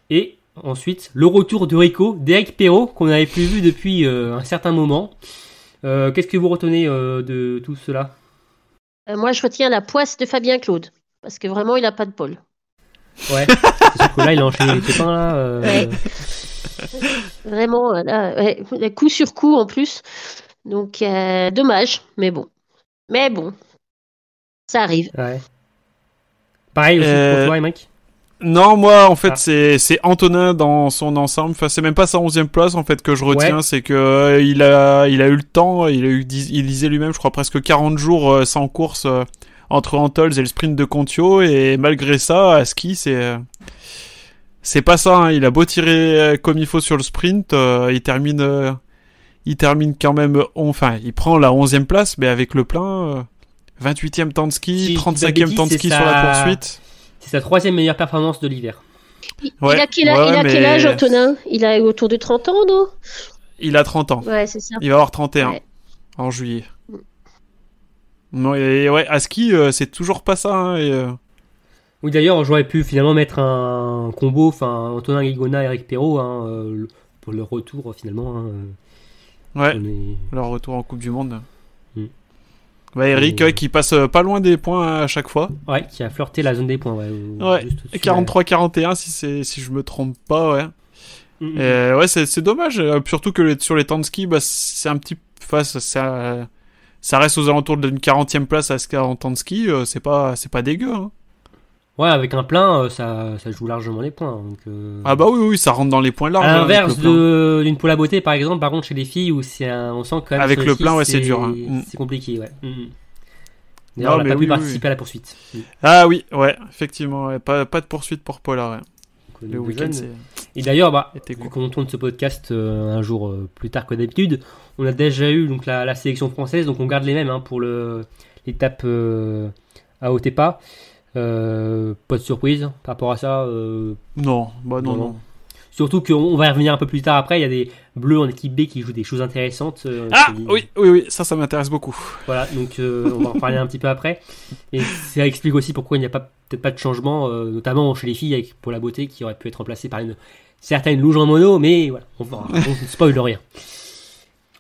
Et ensuite, le retour de Rico, d'Eric Perrault, qu'on n'avait plus vu depuis un certain moment. Qu'est-ce que vous retenez de tout cela ? Moi, je retiens la poisse de Fabien Claude. Parce que vraiment, il n'a pas de bol. Ouais, c'est sûr que là, il a enchaîné les pépins, là. Ouais. Vraiment, là, ouais, coup sur coup en plus. Donc, dommage, mais bon. Ça arrive. Ouais. Pareil aussi pour toi, Emmerich ? Non, moi, en fait, Ah. c'est Antonin dans son ensemble. Enfin, c'est même pas sa 11e place, en fait, que je retiens. Ouais. C'est que il a eu le temps. Il disait lui-même, je crois, presque 40 jours sans course entre Antols et le sprint de Contio. Et malgré ça, à ski, c'est pas ça. Hein. Il a beau tirer comme il faut sur le sprint, il termine quand même. Enfin, il prend la 11e place, mais avec le plein. 28e temps de ski, Si, 35e temps de c'est ski sa- sur la poursuite. C'est sa 3e meilleure performance de l'hiver. Ouais, il a quel mais- âge, Antonin? Il a autour de 30 ans, non? Il a 30 ans. Ouais, c'est ça. Il va avoir 31 Ouais. en juillet. Non, et ouais, à ski, c'est toujours pas ça. Hein, Oui, d'ailleurs, j'aurais pu finalement mettre un combo, enfin, Antonin Guigona et Eric Perrault, hein, pour le retour, finalement. Hein, ouais, on est- leur retour en Coupe du Monde. Mm. Ouais, Eric, Et- ouais, qui passe pas loin des points à chaque fois. Ouais, qui a flirté la zone des points. Ouais, Ouais, juste au-dessus, 43-41 si je me trompe pas, ouais. ouais. Et ouais, c'est dommage, surtout que sur les temps de ski, bah, c'est un petit... Enfin, ça reste aux alentours d'une 40e place à ski en temps de ski, c'est pas dégueu. Hein. Ouais, avec un plein, ça joue largement les points. Donc, Ah bah oui, ça rentre dans les points larges. à hein, l'inverse avec le plein. d'une poule à beauté, par exemple, par contre, chez les filles, où on sent quand même Avec sur le les skis, plein, ouais, c'est dur, hein. Mm. C'est compliqué, ouais. D'ailleurs, Non, on n'a mais pas oui, pu oui, participer à la poursuite. Ah oui, ouais, effectivement, ouais, pas de poursuite pour Paula, ouais. Donc, Le nos week-end, jeunes- c'est... Et d'ailleurs, Était vu cool. qu'on tourne ce podcast un jour plus tard que d'habitude, on a déjà eu donc la sélection française, donc on garde les mêmes hein, pour l'étape à Otepa. Pas de surprise par rapport à ça. Non, bah non, Non, non. non. Surtout qu'on va y revenir un peu plus tard après, il y a des bleus en équipe B qui jouent des choses intéressantes. Ah, qui- oui, ça m'intéresse beaucoup. Voilà, donc on va en parler un petit peu après. Et ça explique aussi pourquoi il n'y a peut-être pas de changement, notamment chez les filles avec pour la beauté qui aurait pu être remplacée par une certaine louge en mono, mais voilà, on ne spoil rien.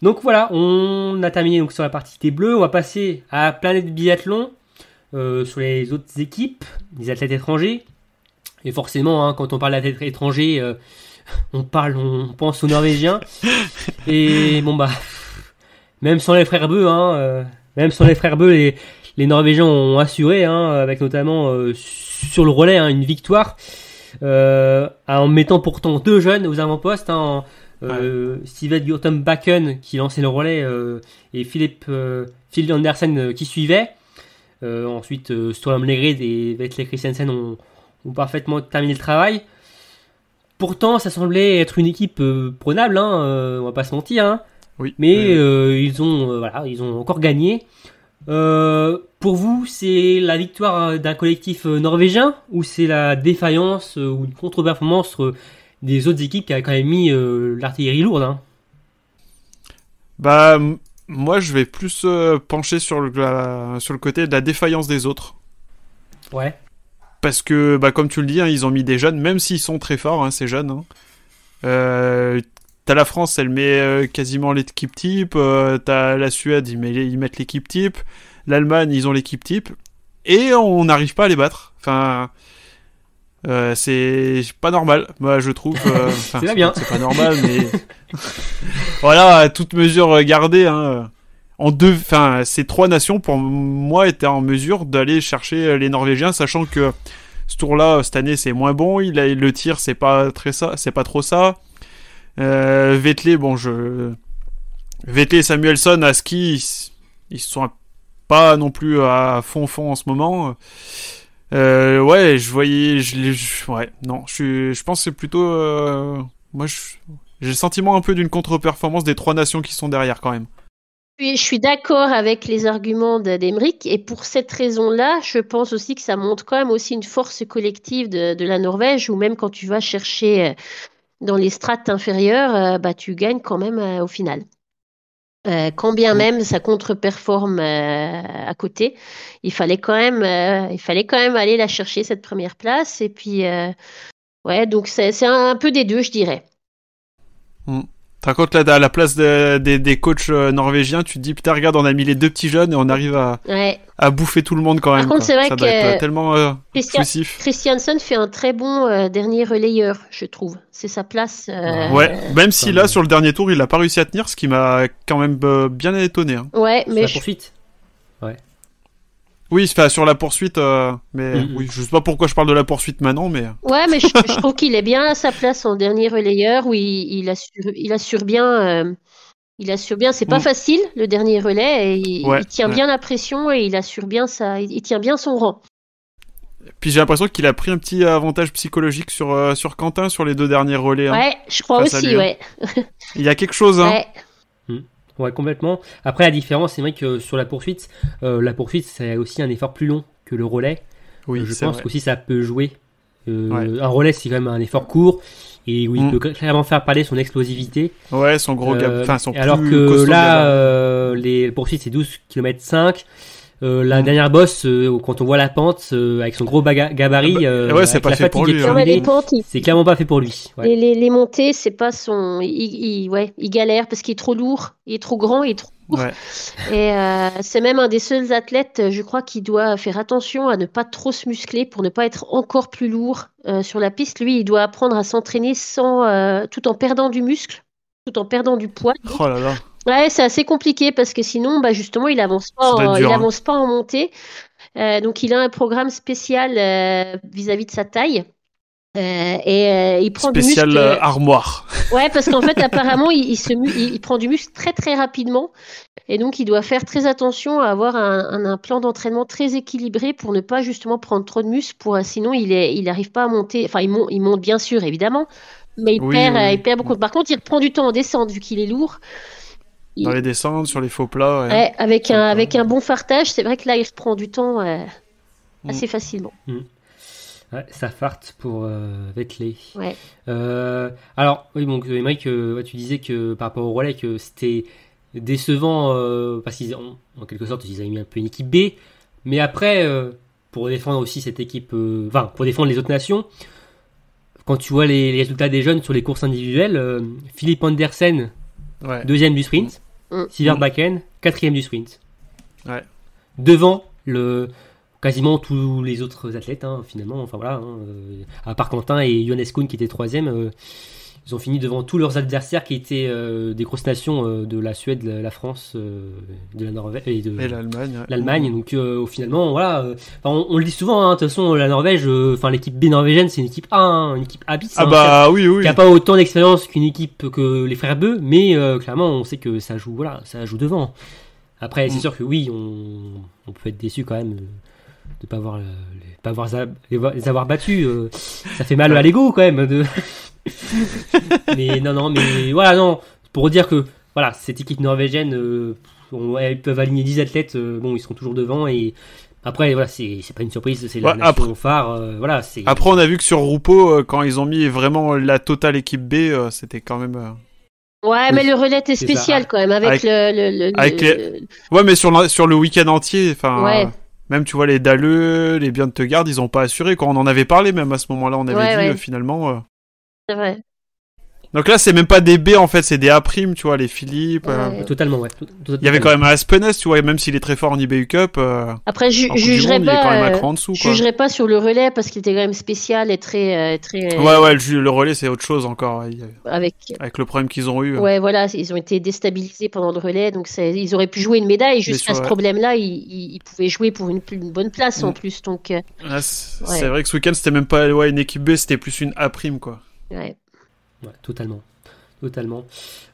Donc voilà, on a terminé donc sur la partie des bleus. On va passer à Planète Biathlon sur les autres équipes, les athlètes étrangers. Et forcément, hein, quand on parle d'athlètes étrangers, on pense aux Norvégiens. Et bon bah, même sans les frères Beu, les Norvégiens ont assuré, hein, avec notamment sur le relais une victoire, en mettant pourtant deux jeunes aux avant-postes, hein, Steven Gurtom Bakken qui lançait le relais et Phil Andersen qui suivait. Ensuite, Storm Legrid et Vetle Christensen ont parfaitement terminé le travail. Pourtant, ça semblait être une équipe prenable, hein, on va pas se mentir. Hein. Oui. Mais ils ont encore gagné. Pour vous, c'est la victoire d'un collectif norvégien ou c'est la défaillance ou une contre-performance des autres équipes qui avaient quand même mis l'artillerie lourde. Hein. Bah, moi, je vais plus pencher sur le côté de la défaillance des autres. Ouais. Parce que, bah, comme tu le dis, hein, ils ont mis des jeunes, même s'ils sont très forts, hein, ces jeunes. Hein. T'as la France, elle met quasiment l'équipe type. T'as la Suède, ils mettent l'équipe type. L'Allemagne, ils ont l'équipe type. Et on n'arrive pas à les battre. Enfin, c'est pas normal, moi je trouve. C'est bien. C'est pas normal, mais voilà, à toute mesure gardée. Hein, ces 3 nations pour moi étaient en mesure d'aller chercher les Norvégiens, sachant que ce tour-là cette année c'est moins bon. Le tir c'est pas trop ça. Vettel, Vettel et Samuelsson à ski, ils sont pas non plus à fond en ce moment. Ouais, je pense que c'est plutôt moi j'ai le sentiment un peu d'une contre-performance des 3 nations qui sont derrière quand même. Je suis d'accord avec les arguments d'Emeric et pour cette raison-là, je pense aussi que ça montre quand même aussi une force collective de la Norvège où même quand tu vas chercher dans les strates inférieures, bah, tu gagnes quand même au final. Quand bien même ça contre-performe à côté, il fallait quand même aller la chercher cette première place et puis ouais, donc c'est un peu des deux, je dirais. Par contre, là, à la place des coachs norvégiens, tu te dis, putain, regarde, on a mis les 2 petits jeunes et on arrive à bouffer tout le monde quand même. Par contre, c'est vrai ça que doit être tellement jouissif. Christiansen fait un très bon dernier relayeur, je trouve. C'est sa place. Ouais, même si là, sur le dernier tour, il n'a pas réussi à tenir, ce qui m'a quand même bien étonné. Hein. Ouais, mais la poursuite. Ouais. Oui, sur la poursuite, mais oui, je sais pas pourquoi je parle de la poursuite maintenant, mais... Ouais, mais je trouve qu'il est bien à sa place en dernier relayeur, où il assure bien. C'est pas facile, le dernier relais, et il tient bien la pression et il assure bien il tient bien son rang. Puis j'ai l'impression qu'il a pris un petit avantage psychologique sur Quentin sur les 2 derniers relais. Hein, ouais, je crois aussi, ouais. Il y a quelque chose, hein. Ouais. Ouais, complètement. Après, la différence, c'est vrai que sur la poursuite, c'est aussi un effort plus long que le relais. Oui, je pense qu'aussi ça peut jouer. Un relais, c'est quand même un effort court et où il peut clairement faire parler son explosivité. Ouais, son gros son alors plus que là, les poursuites, c'est 12 km 5. La dernière bosse, quand on voit la pente avec son gros gabarit, c'est pas fait pour lui. C'est clairement pas fait pour lui. Ouais. Les montées, c'est pas son. Il galère parce qu'il est trop lourd, il est trop grand, il est trop lourd. Ouais. Et c'est même un des seuls athlètes, je crois, qui doit faire attention à ne pas trop se muscler pour ne pas être encore plus lourd sur la piste. Lui, il doit apprendre à s'entraîner tout en perdant du muscle, tout en perdant du poids. Oh là là. Ouais, c'est assez compliqué parce que sinon, bah justement, il avance pas en montée. Donc, il a un programme spécial vis-à-vis de sa taille. Il prend spécial du muscle. Armoire. Ouais, parce qu'en fait, apparemment, il prend du muscle très très rapidement. Et donc, il doit faire très attention à avoir un plan d'entraînement très équilibré pour ne pas justement prendre trop de muscle. Sinon, il n'arrive pas à monter. Enfin, il monte bien sûr, évidemment. Mais il perd beaucoup. Par contre, il prend du temps en descente vu qu'il est lourd. Dans les descentes, sur les faux plats. Ouais, avec un bon fartage, c'est vrai que là, il reprend du temps assez facilement. Ouais, ça farte pour Vettel. Ouais. Alors, oui, donc, Emeric, tu disais que par rapport au relais, que c'était décevant parce qu'en quelque sorte, ils avaient mis un peu une équipe B. Mais après, pour défendre aussi cette équipe, pour défendre les autres nations, quand tu vois les résultats des jeunes sur les courses individuelles, Philippe Andersen, 2e du sprint. Sivert Bakken, 4e du sprint. Ouais. Devant quasiment tous les autres athlètes, hein, finalement. Enfin voilà, à part Quentin et Johannes Kuhn qui étaient 3e, ils ont fini devant tous leurs adversaires qui étaient des grosses nations de la Suède, la France, de la Norvège et l'Allemagne. Ouais. L'Allemagne. Donc finalement, voilà. On le dit souvent. De toute façon, la Norvège, l'équipe B norvégienne, c'est une équipe A, une équipe A bis. Oui. Qui a pas autant d'expérience qu'une équipe que les frères Beu, mais clairement, on sait que ça joue. Voilà, ça joue devant. Après, c'est sûr que oui, on peut être déçu quand même de pas les avoir battus. Ça fait mal à l'ego quand même. Mais voilà, pour dire que voilà, cette équipe norvégienne, ils peuvent aligner 10 athlètes, ils seront toujours devant et Après, voilà, c'est pas une surprise, c'est la nation phare. Voilà, c'est. Après, on a vu que sur Roupeau, quand ils ont mis vraiment la totale équipe B, c'était quand même. Ouais, mais le relais était spécial quand même, avec Ouais, mais sur le week-end entier, enfin. Ouais. Même, tu vois, les Dalleux, les Biens-de-Tegarde, ils ont pas assuré. Quand on en avait parlé, même à ce moment-là, on avait dit finalement. C'est vrai. Donc là, c'est même pas des B en fait, c'est des A', tu vois, les Philippe. Totalement, ouais. Il y avait quand même un Aspenez, tu vois, même s'il est très fort en IBU Cup. Après, jugerais il est quand même un cran en dessous, quoi. Jugerais pas sur le relais parce qu'il était quand même spécial et très. Ouais, le relais, c'est autre chose encore. Avec le problème qu'ils ont eu. Ouais, voilà, ils ont été déstabilisés pendant le relais, donc ils auraient pu jouer une médaille. Jusqu'à ce problème-là, ils pouvaient jouer pour une bonne place en plus. Donc. C'est vrai que ce week-end, c'était même pas une équipe B, c'était plus une A', quoi. Ouais. Ouais, totalement.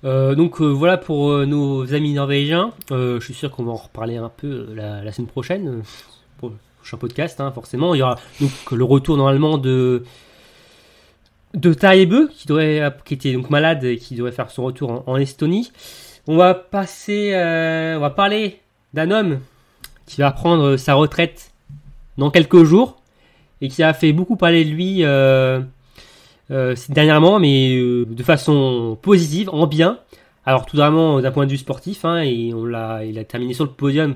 Donc voilà pour nos amis norvégiens. Je suis sûr qu'on va en reparler un peu la semaine prochaine pour le prochain podcast, hein, forcément. Il y aura donc le retour normalement de Taïebe qui était donc malade et qui devrait faire son retour en Estonie. On va parler d'un homme qui va prendre sa retraite dans quelques jours et qui a fait beaucoup parler de lui. Dernièrement, mais de façon positive, en bien. Alors tout vraiment d'un point de vue sportif, hein, et il a terminé sur le podium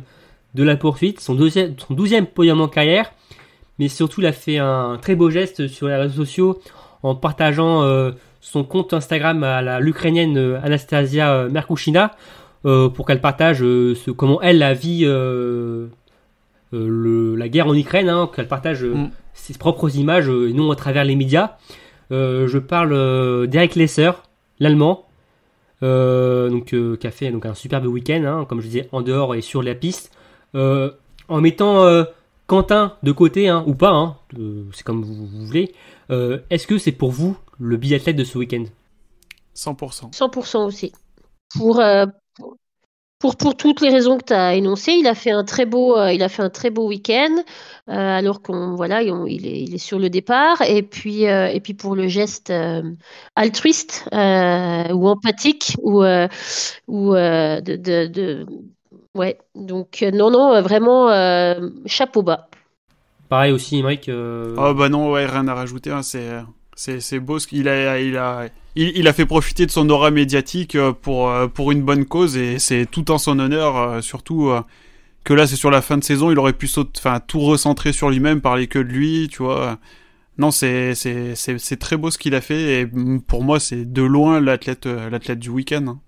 de la poursuite, son 12e podium en carrière, mais surtout il a fait un très beau geste sur les réseaux sociaux en partageant son compte Instagram à l'Ukrainienne Anastasia Merkushina pour qu'elle partage comment elle vit la guerre en Ukraine, hein, qu'elle partage ses propres images et non à travers les médias. Je parle d'Eric Lesser, l'Allemand, qui a fait donc un superbe week-end, hein, comme je disais, en dehors et sur la piste, en mettant Quentin de côté, hein, ou pas, hein, c'est comme vous voulez. Est-ce que c'est pour vous le biathlète de ce week-end ? 100%. 100% aussi. Pour toutes les raisons que tu as énoncées, il a fait un très beau week-end, alors il est sur le départ. Et puis pour le geste altruiste ou empathique ouais. Donc non, vraiment chapeau bas. Pareil aussi, Mike. Oh bah non, ouais, rien à rajouter. Hein, c'est beau ce qu'il il a fait profiter de son aura médiatique pour une bonne cause et c'est tout en son honneur, surtout que là c'est sur la fin de saison, il aurait pu tout recentrer sur lui-même, parler que de lui, tu vois. Non, c'est très beau ce qu'il a fait et pour moi c'est de loin l'athlète du week-end. Hein.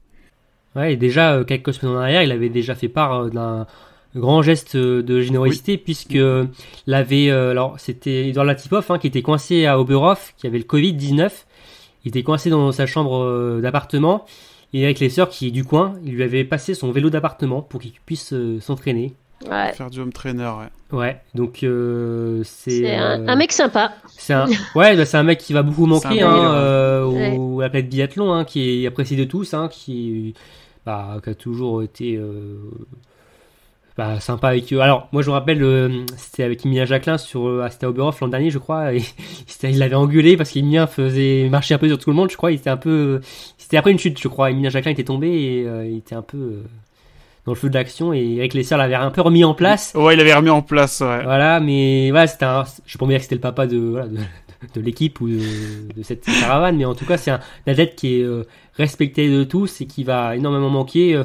Ouais, et déjà quelques semaines en arrière, il avait déjà fait part d'un grand geste de générosité puisque l'avait alors c'était Edouard Latipov, hein, qui était coincé à Oberhof, qui avait le Covid-19. Il était coincé dans sa chambre d'appartement et avec les sœurs qui est du coin, il lui avait passé son vélo d'appartement pour qu'il puisse s'entraîner. Ouais. Faire du home trainer, ouais. Ouais, donc c'est un mec sympa. C'est un mec qui va beaucoup manquer au athlète biathlon, hein, qui est apprécié de tous, hein, qui a toujours été sympa avec eux. Alors moi je me rappelle c'était avec Emilia Jacquelin c'était à Oberhof l'an dernier je crois et il l'avait engueulé parce qu'Emilia faisait marcher un peu sur tout le monde, je crois. C'était après une chute, je crois. Emilia Jacquelin était tombé et il était un peu dans le feu de l'action et avec les sœurs l'avait un peu remis en place. Ouais, il avait remis en place, ouais. Voilà, mais voilà, je peux pas dire que c'était le papa de l'équipe ou de cette caravane, mais en tout cas c'est un athlète qui est respecté de tous et qui va énormément manquer.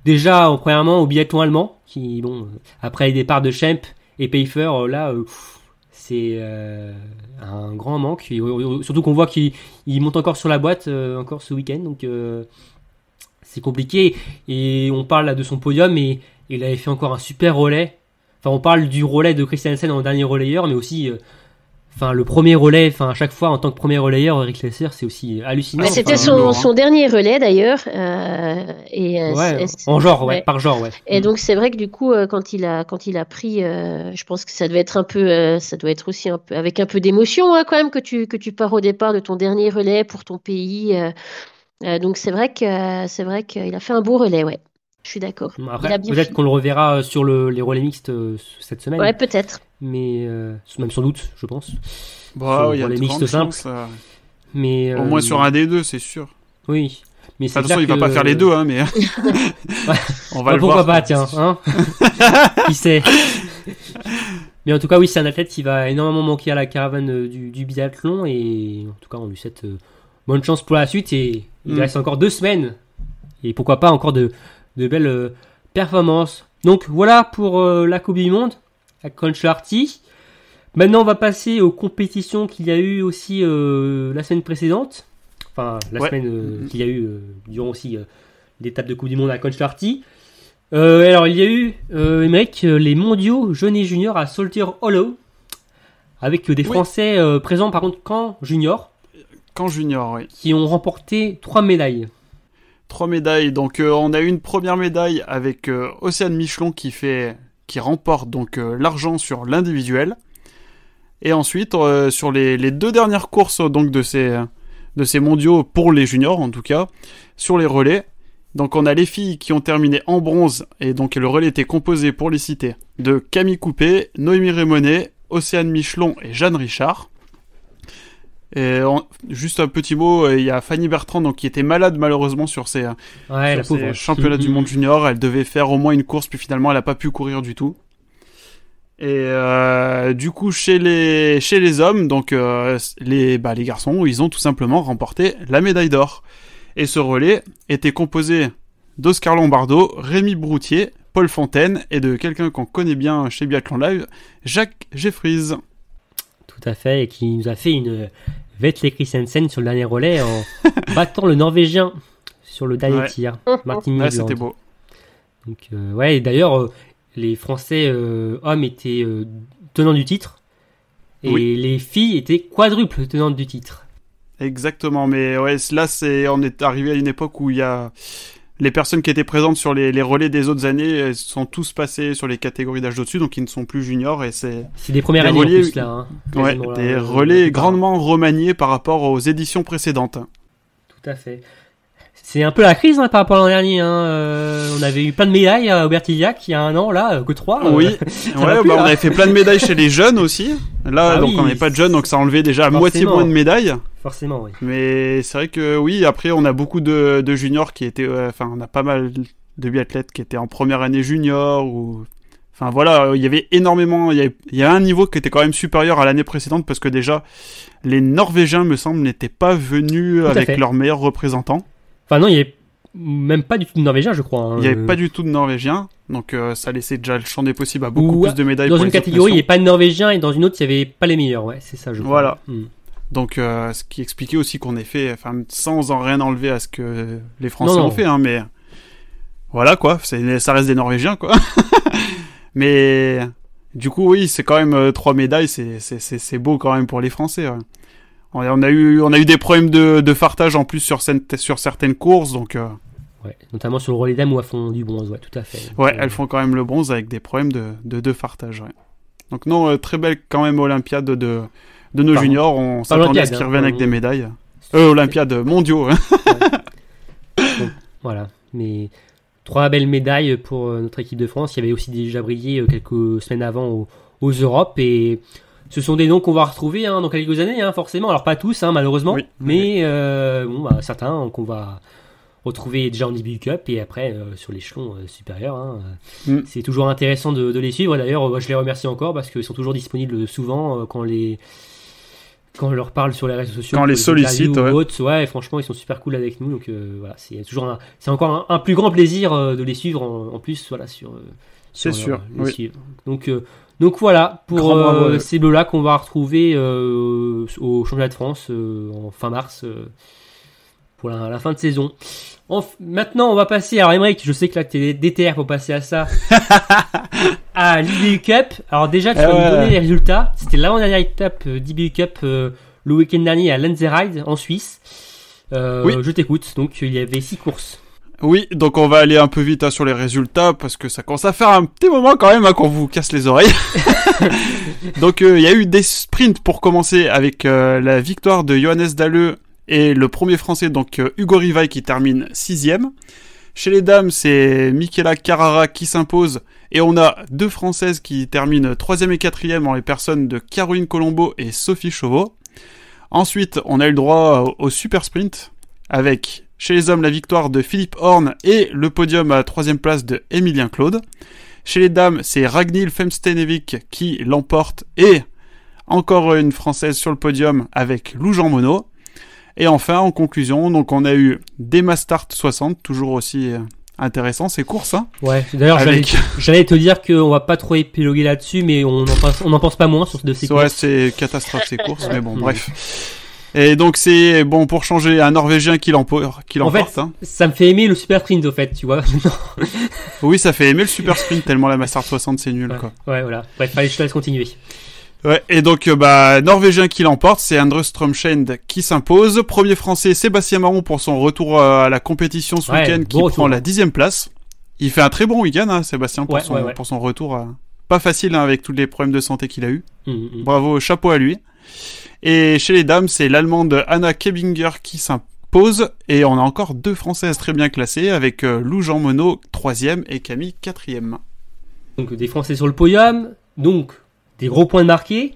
Déjà, premièrement, au biathlon allemand, qui, après les départs de Schemp et Pfeiffer, c'est un grand manque. Surtout qu'on voit qu'il monte encore sur la boîte, encore ce week-end, donc c'est compliqué. Et on parle là de son podium, et il avait fait encore un super relais. Enfin, on parle du relais de Christiansen en dernier relayeur, mais aussi... le premier relais, à chaque fois en tant que premier relayeur, Eric Lesser, c'est aussi hallucinant. C'était son dernier relais d'ailleurs. Par genre, ouais. Et donc c'est vrai que du coup, quand il a pris, je pense que ça doit être aussi un peu avec un peu d'émotion, hein, quand même, que tu pars au départ de ton dernier relais pour ton pays. Donc c'est vrai qu'il a fait un beau relais, ouais. Je suis d'accord. Après, peut-être qu'on le reverra sur les relais mixtes cette semaine. Ouais, peut-être. Mais même sans doute, je pense. Il y a de grandes chances. Mais au moins sur un des deux, c'est sûr. Oui. Mais de toute façon, il va pas faire les deux, hein, mais on va le voir. Pourquoi pas, tiens, hein. Qui sait. Mais en tout cas, oui, c'est un athlète qui va énormément manquer à la caravane du biathlon. Et en tout cas, on lui souhaite bonne chance pour la suite. Et il reste encore 2 semaines. Et pourquoi pas encore de belles performances. Donc voilà pour la Coupe du Monde à Concharty. Maintenant, on va passer aux compétitions qu'il y a eu aussi la semaine précédente. Enfin, la semaine qu'il y a eu durant aussi l'étape de Coupe du Monde à Concharty. Alors, il y a eu, Émeric, les mondiaux jeunes et juniors à Salter Hollow. Avec des Français présents, par contre, qu'en junior. Qu'en junior, oui. Qui ont remporté 3 médailles. 3 médailles. Donc, on a eu une première médaille avec Océane Michelon qui remporte donc l'argent sur l'individuel. Et ensuite, sur les 2 dernières courses donc de ces mondiaux pour les juniors, en tout cas, sur les relais. Donc, on a les filles qui ont terminé en bronze. Et donc, le relais était composé, pour les citer, de Camille Coupé, Noémie Rémonet, Océane Michelon et Jeanne Richard. Et juste un petit mot, il y a Fanny Bertrand donc, qui était malade malheureusement sur ces championnats du monde junior. Elle devait faire au moins une course, puis finalement elle n'a pas pu courir du tout. Et du coup chez les hommes, donc les garçons, ils ont tout simplement remporté la médaille d'or. Et ce relais était composé d'Oscar Lombardo, Rémi Broutier, Paul Fontaine et de quelqu'un qu'on connaît bien chez Biathlon Live, Jacques Jeffries. Tout à fait, et qui nous a fait une Vetle Christensen sur le dernier relais en battant le Norvégien sur le dernier tir, Martin Midland. Ouais, c'était beau. Donc, et d'ailleurs, les Français hommes étaient tenants du titre, et les filles étaient quadruples tenantes du titre. Exactement, mais ouais, là, on est arrivé à une époque où il y a les personnes qui étaient présentes sur les relais des autres années sont tous passés sur les catégories d'âge d'au-dessus, donc ils ne sont plus juniors et c'est des premières années relais, en plus là. Hein, des relais grandement remaniés par rapport aux éditions précédentes. Tout à fait. C'est un peu la crise par rapport à l'an dernier. On avait eu plein de médailles à Aubertillac il y a un an, là, que 3. Oui, on avait fait plein de médailles chez les jeunes aussi. Là, on n'est pas de jeunes, donc ça enlevait déjà à moitié moins de médailles. Forcément, oui. Mais c'est vrai que oui, après on a beaucoup de juniors qui étaient, on a pas mal de biathlètes qui étaient en première année junior ou, enfin voilà, il y avait énormément, il y a un niveau qui était quand même supérieur à l'année précédente parce que déjà les Norvégiens, me semble, n'étaient pas venus avec leurs meilleurs représentants. Enfin non, il y avait même pas du tout de Norvégiens, je crois. Hein. Il y avait pas du tout de Norvégiens, donc ça laissait déjà le champ des possibles à beaucoup plus de médailles. Dans une catégorie, il n'y avait pas de Norvégiens et dans une autre, il n'y avait pas les meilleurs. Ouais, c'est ça, je crois. Voilà. Donc, ce qui expliquait aussi qu'on ait fait, sans en rien enlever à ce que les Français ont fait, hein, mais voilà quoi, ça reste des Norvégiens quoi. Mais du coup, oui, c'est quand même 3 médailles, c'est beau quand même pour les Français. Ouais. On a eu des problèmes de fartage en plus sur certaines courses, donc. Ouais, notamment sur le relais dames où elles font du bronze, ouais, tout à fait. Donc, elles font quand même le bronze avec des problèmes de fartage. Ouais. Donc non, très belle quand même Olympiade de nos juniors, on s'attendait à ce qu'ils reviennent avec des médailles. Olympiade mondiaux. Bon, voilà, mais 3 belles médailles pour notre équipe de France. Il y avait aussi déjà brillé quelques semaines avant aux Europes et ce sont des noms qu'on va retrouver dans quelques années, forcément. Alors pas tous, malheureusement, mais certains qu'on va retrouver déjà en début Cup et après sur l'échelon supérieur. C'est toujours intéressant de les suivre. D'ailleurs, je les remercie encore parce qu'ils sont toujours disponibles souvent quand on leur parle sur les réseaux sociaux, quand on les sollicite, ouais, franchement, ils sont super cool avec nous. Donc voilà, c'est encore un plus grand plaisir de les suivre en plus, voilà, suivre. Donc voilà pour ces bleus-là qu'on va retrouver au championnat de France en fin mars pour la fin de saison. Maintenant, on va passer. Alors, Émeric, je sais que là, tu es déter pour passer à ça. À l'IBU Cup. Alors, déjà, tu vas nous donner les résultats. C'était l'avant-dernière étape d'IBU Cup le week-end dernier à Lenzerheide, en Suisse. Je t'écoute. Donc, il y avait 6 courses. Oui, donc on va aller un peu vite sur les résultats parce que ça commence à faire un petit moment quand même qu'on vous casse les oreilles. Donc, il y a eu des sprints pour commencer avec la victoire de Johannes Dalleux et le premier français, donc Hugo Rivaille, qui termine 6e. Chez les dames, c'est Michela Carrara qui s'impose. Et on a 2 françaises qui terminent 3e et 4e en les personnes de Caroline Colombo et Sophie Chauveau. Ensuite, on a eu le droit au super sprint avec, chez les hommes, la victoire de Philippe Horn et le podium à 3e place de Émilien Claude. Chez les dames, c'est Ragnhild Femstenovic qui l'emporte et encore une Française sur le podium avec Lou Jean Monod. Et enfin, en conclusion, donc on a eu des Mastart 60, toujours aussi intéressant ces courses. Hein, ouais, d'ailleurs, j'allais te dire qu'on va pas trop épiloguer là-dessus, mais on n'en pense pas moins sur de ces courses. Ouais, c'est catastrophe ces courses, mais bon, bref. Et donc c'est bon pour changer un Norvégien qui l'emporte. En fait, hein. Ça me fait aimer le super sprint au fait, tu vois. Oui, ça fait aimer le super sprint tellement la Mastart 60 c'est nul ouais, quoi. Ouais, voilà. Bref, allez, je te laisse continuer. Ouais, et donc Norvégien qui l'emporte, c'est André Strømshed qui s'impose. Premier français, Sébastien Marron pour son retour à la compétition ce week-end, qui prend la 10e place. Il fait un très bon week-end, hein, Sébastien, pour son retour. Pas facile hein, avec tous les problèmes de santé qu'il a eu. Bravo, chapeau à lui. Et chez les dames, c'est l'Allemande Anna Kebinger qui s'impose. Et on a encore 2 Françaises très bien classées, avec Lou Jean Monod 3e et Camille 4e. Donc des Français sur le podium, donc des gros points de marqués.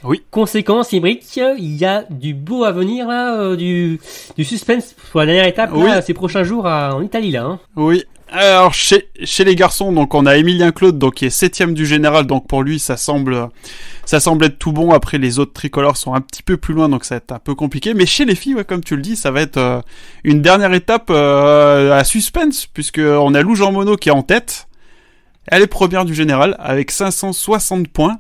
Oui. Conséquence, Imric, il y a du beau à venir là, du suspense pour la dernière étape là, ces prochains jours en Italie là. Hein. Oui. Alors chez les garçons, donc on a Emilien Claude, donc qui est 7e du général, donc pour lui ça semble être tout bon. Après les autres tricolores sont un petit peu plus loin, donc ça va être un peu compliqué. Mais chez les filles, ouais, comme tu le dis, ça va être une dernière étape à suspense, puisque on a Lou Jean Monod qui est en tête. Elle est première du général avec 560 points.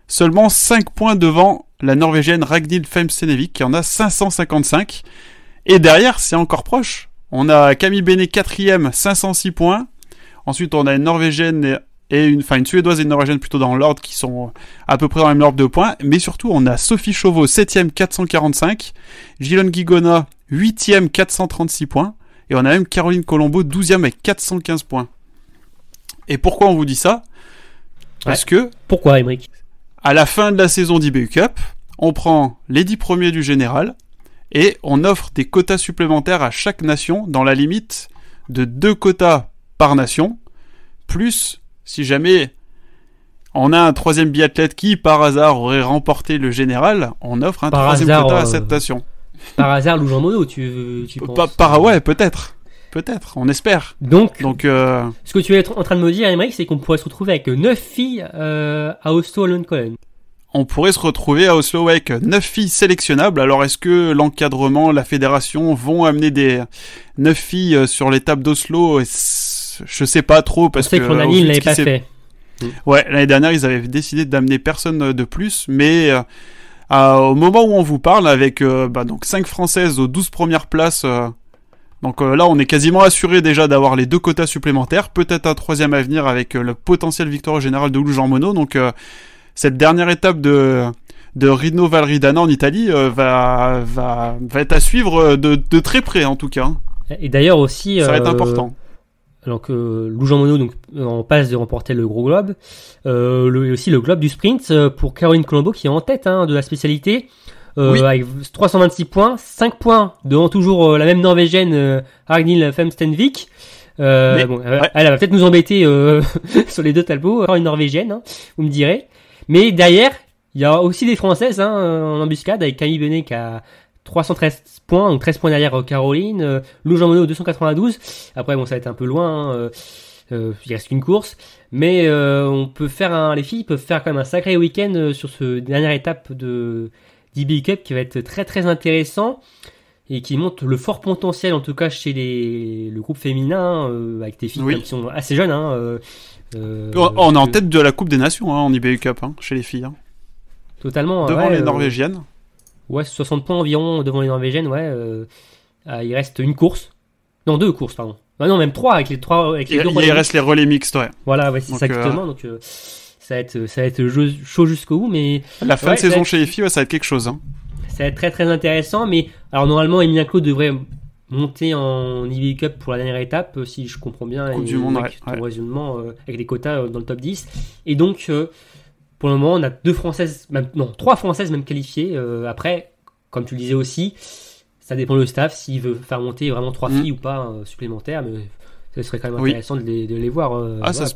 Seulement 5 points devant la Norvégienne Ragnhild Femstenovic qui en a 555. Et derrière, c'est encore proche. On a Camille Bennet 4e, 506 points. Ensuite, on a une Norvégienne et une Suédoise et une Norvégienne plutôt dans l'ordre qui sont à peu près dans le même ordre de points. Mais surtout, on a Sophie Chauveau 7e, 445. Gillian Guigona 8e, 436 points. Et on a même Caroline Colombo 12e avec 415 points. Et pourquoi on vous dit ça ? Parce que... Pourquoi, Aymeric ? À la fin de la saison d'IBU Cup, on prend les 10 premiers du général et on offre des quotas supplémentaires à chaque nation dans la limite de 2 quotas par nation, plus si jamais on a un 3e biathlète qui par hasard aurait remporté le général, on offre un 3e quota à cette nation. Par hasard, Lou Jean Monod, tu penses Ouais, peut-être. Peut-être, on espère. Donc ce que tu es en train de me dire, Aymeric, c'est qu'on pourrait se retrouver avec 9 filles à Oslo-Lundkollen. On pourrait se retrouver à Oslo avec 9 filles sélectionnables. Alors, est-ce que l'encadrement, la fédération vont amener des 9 filles sur l'étape d'Oslo ? Je sais pas trop, parce que... On sait que l'année, ils l'avaient pas fait. Ouais, l'année dernière, ils avaient décidé d'amener personne de plus, mais au moment où on vous parle, avec donc 5 Françaises aux 12 premières places... Donc là, on est quasiment assuré déjà d'avoir les 2 quotas supplémentaires, peut-être un 3e à venir avec le potentiel victoire général de Lou Jean Monod. Donc cette dernière étape de Rino Valridana en Italie va être à suivre de très près en tout cas. Et d'ailleurs aussi, ça va être important. Alors que Lou Jean Monod donc en passe de remporter le gros globe, aussi le globe du sprint pour Caroline Colombo qui est en tête de la spécialité. Avec 326 points, 5 points devant toujours la même Norvégienne Ragnhild Femstenovic. Elle va peut-être nous embêter sur les 2 tableaux, une Norvégienne, vous me direz. Mais derrière, il y a aussi des Françaises en embuscade avec Camille Bennet qui a 313 points, donc 13 points derrière Caroline, Lou Jean Monod 292. Après ça va être un peu loin, il reste qu'une course. Mais les filles peuvent faire quand même un sacré week-end sur ce dernière étape d'IBU Cup qui va être très très intéressant et qui montre le fort potentiel en tout cas chez le groupe féminin avec des filles qui sont assez jeunes. On est en tête de la Coupe des Nations en IBU Cup chez les filles. Totalement. Devant les Norvégiennes. 60 points environ devant les Norvégiennes. Il reste une course. Non, 2 courses, pardon. Non, même 3 avec les 3. Il reste les relais mixtes, ouais. Voilà, c'est ça exactement. Donc ça va être chaud jusqu'au bout, mais la fin de saison chez les filles, ça va être quelque chose. Ça va être très très intéressant, mais alors normalement Emilien Claude devrait monter en IBU Cup pour la dernière étape, si je comprends bien, Coupe du monde, ton raisonnement avec des quotas dans le top 10. Et donc pour le moment, on a 3 Françaises même qualifiées. Après, comme tu le disais aussi, ça dépend le staff s'il veut faire monter vraiment 3 filles ou pas supplémentaires, mais ce serait quand même intéressant de les voir.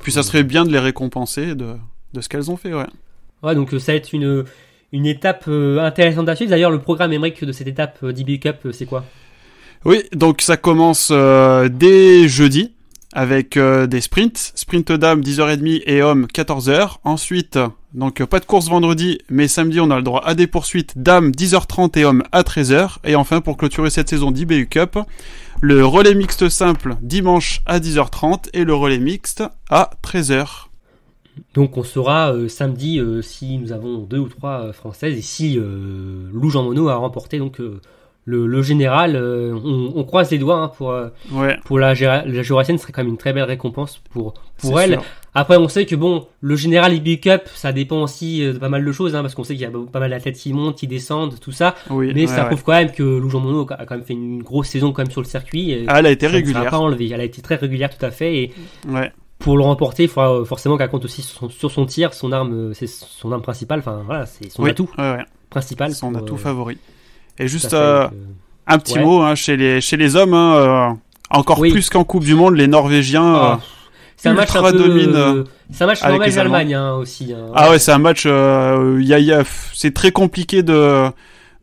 Puis ça serait bien de les récompenser de ce qu'elles ont fait, donc ça va être une étape intéressante à suivre. D'ailleurs, le programme Aymeric de cette étape d'IBU Cup, c'est quoi ? Oui, donc ça commence dès jeudi avec des sprints. Sprint dames 10h30 et hommes 14h. Ensuite, donc pas de course vendredi, mais samedi on a le droit à des poursuites dames 10h30 et hommes à 13h. Et enfin, pour clôturer cette saison d'IBU Cup, le relais mixte simple dimanche à 10h30 et le relais mixte à 13h. Donc on saura samedi si nous avons 2 ou 3 françaises et si Lou Jean Monod a remporté donc le général. On croise les doigts pour la jurassienne, ce serait quand même une très belle récompense pour elle. Sûr. Après on sait que bon, le général IBU Cup ça dépend aussi de pas mal de choses, parce qu'on sait qu'il y a pas mal d'athlètes qui montent, qui descendent, tout ça. Oui, mais ça prouve quand même que Lou Jean Monod a quand même fait une grosse saison quand même sur le circuit. Et elle a été ça régulière. ne sera pas enlevé. Elle a été très régulière tout à fait. Et Ouais. pour le remporter, il faudra forcément qu'elle compte aussi sur son tir, son arme, c'est son arme principale. Enfin voilà, c'est son atout principal. Son atout favori. Et juste un petit mot chez les hommes, encore plus qu'en Coupe du Monde, les Norvégiens. C'est un match un peu. C'est un match avec Norvège-Allemagne aussi. Ah ouais, c'est un match. C'est très compliqué de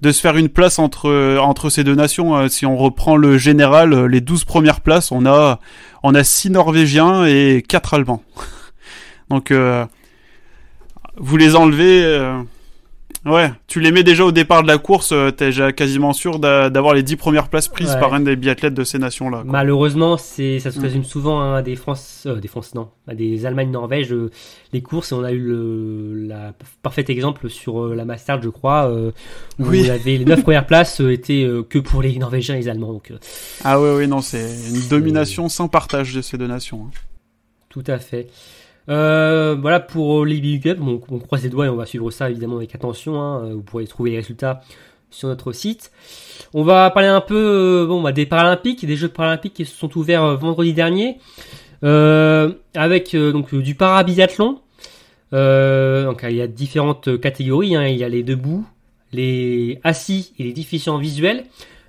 se faire une place entre ces deux nations. Si on reprend le général, les 12 premières places, on a 6 Norvégiens et 4 Allemands. Donc, vous les enlevez. Ouais, tu les mets déjà au départ de la course, t'es déjà quasiment sûr d'avoir les 10 premières places prises par un des biathlètes de ces nations-là. Quoi. Malheureusement, ça se résume souvent à des Allemagne-Norvège, les courses, et on a eu le parfait exemple sur la Mastart, je crois, où il y avait les 9 premières places étaient que pour les Norvégiens et les Allemands. Donc, ah oui, non, c'est une domination sans partage de ces deux nations. Tout à fait. Voilà pour l'IBU Cup, on croise les doigts et on va suivre ça évidemment avec attention. Vous pourrez trouver les résultats sur notre site. On va parler un peu des Paralympiques, des Jeux Paralympiques qui se sont ouverts vendredi dernier, avec donc du parabiathlon. Donc il y a différentes catégories. Il y a les debout, les assis et les déficients visuels.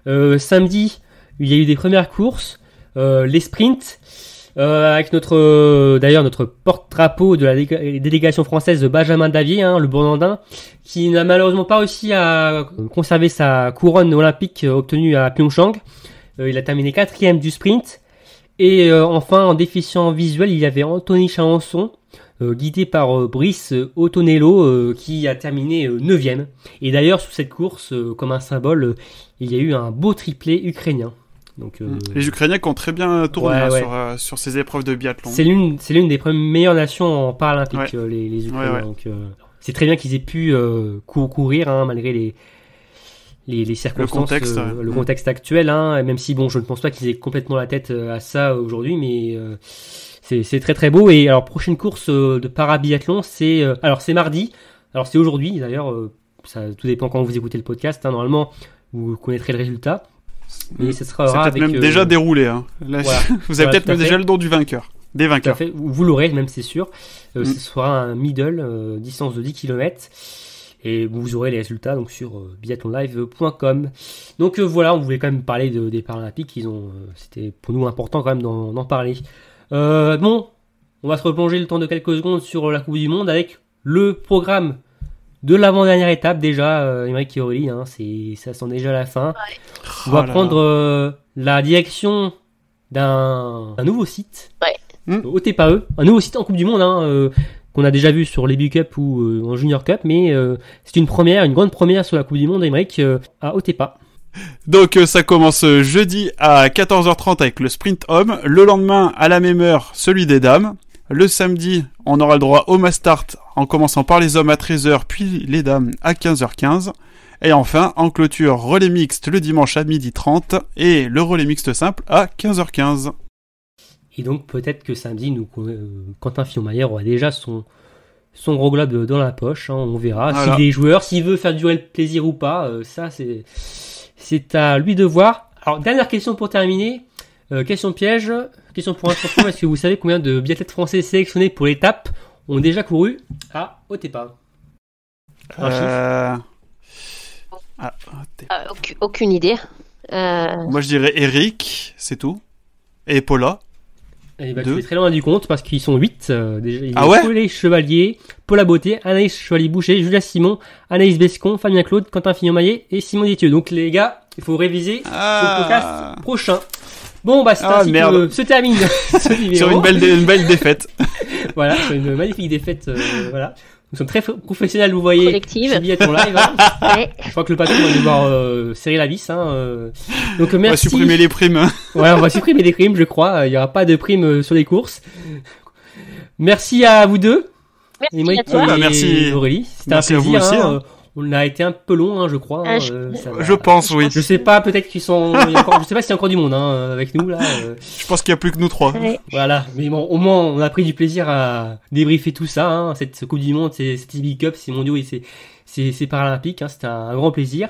Samedi, il y a eu des premières courses, les sprints. Avec notre porte-drapeau de la délégation française, Benjamin Davier, le Bourlandin, qui n'a malheureusement pas réussi à conserver sa couronne olympique obtenue à Pyeongchang. Il a terminé 4e du sprint. Et enfin, en déficient visuel, il y avait Anthony Chalençon, guidé par Brice Ottonello, qui a terminé 9e. Et d'ailleurs, sous cette course, comme un symbole, il y a eu un beau triplé ukrainien. Donc, les Ukrainiens qui ont très bien tourné sur ces épreuves de biathlon. C'est l'une des meilleures nations en paralympique, les Ukrainiens. Donc, c'est très bien qu'ils aient pu courir malgré les circonstances, le contexte actuel. Même si je ne pense pas qu'ils aient complètement la tête à ça aujourd'hui, mais c'est très très beau. Et alors prochaine course de parabiathlon, c'est mardi. Alors c'est aujourd'hui d'ailleurs. Ça tout dépend quand vous écoutez le podcast. Normalement, vous connaîtrez le résultat. Mais ce sera c'est peut-être même déjà déroulé. Là, vous avez peut-être même déjà le nom du vainqueur. Des vainqueurs. Vous l'aurez, même c'est sûr. Ce sera un middle, distance de 10 km. Et vous aurez les résultats donc sur biathlonlive.com. Donc voilà, on voulait quand même parler des Paralympiques. C'était pour nous important quand même d'en parler. On va se replonger le temps de quelques secondes sur la Coupe du Monde avec le programme de l'avant-dernière étape déjà, Émeric et Aurélie, ça sent déjà la fin. Ouais. On va prendre la direction d'un nouveau site, OTPAE, un nouveau site en Coupe du Monde, qu'on a déjà vu sur l'IBU Cup ou en Junior Cup, mais c'est une grande première sur la Coupe du Monde, Émeric, à OTPA. Donc ça commence jeudi à 14h30 avec le sprint homme, le lendemain à la même heure celui des dames. Le samedi, on aura le droit au Mastart en commençant par les hommes à 13h, puis les dames à 15h15. Et enfin, en clôture, relais mixte le dimanche à 12h30 et le relais mixte simple à 15h15. Et donc peut-être que samedi, Quentin Fillon-Maillet aura déjà son gros globe dans la poche. On verra. Voilà. Si les joueurs, s'il veut faire durer le plaisir ou pas, ça c'est à lui de voir. Alors dernière question pour terminer. Question piège, question pour un champion. Est-ce que vous savez combien de biathlètes français sélectionnés pour l'étape ont déjà couru à OTPA? Aucune idée. Moi je dirais Eric, c'est tout. Et Paula. Tu es très loin du compte parce qu'ils sont 8. Pauline Chevalier, Paula Beauté, Anaïs Chevalier-Boucher, Julia Simon, Anaïs Bescon, Fabien Claude, Quentin Fillon-Maillet et Simon Détieux. Donc les gars, il faut réviser pour le podcast prochain. Bon, bah c'est Ah, ainsi merde. que se termine ce numéro. Sur une belle défaite. Voilà, sur une magnifique défaite. Voilà. Nous sommes très professionnels, vous voyez. Collective. C'est bien ton live. Hein. Ouais. Je crois que le patron va devoir serrer la vis. Hein. Donc On va merci. supprimer les primes. Ouais, on va supprimer les primes, je crois. Il n'y aura pas de primes sur les courses. Merci à vous deux. Merci Et moi, à toi. Ah, merci. Aurélie. C'était Merci un à vous plaisir. aussi, Hein. On a été un peu long, hein, je crois. Ah, ça va. Je pense, oui. Je sais pas, peut-être qu'ils sont. Il y a encore... Je sais pas s'il y a encore du monde hein, avec nous là. Je pense qu'il y a plus que nous trois. Ouais. Voilà, mais bon, au moins on a pris du plaisir à débriefer tout ça. Hein. Cette Coupe du Monde, cette Big Cup, ces mondiaux et ces Paralympiques. Hein. C'était un grand plaisir.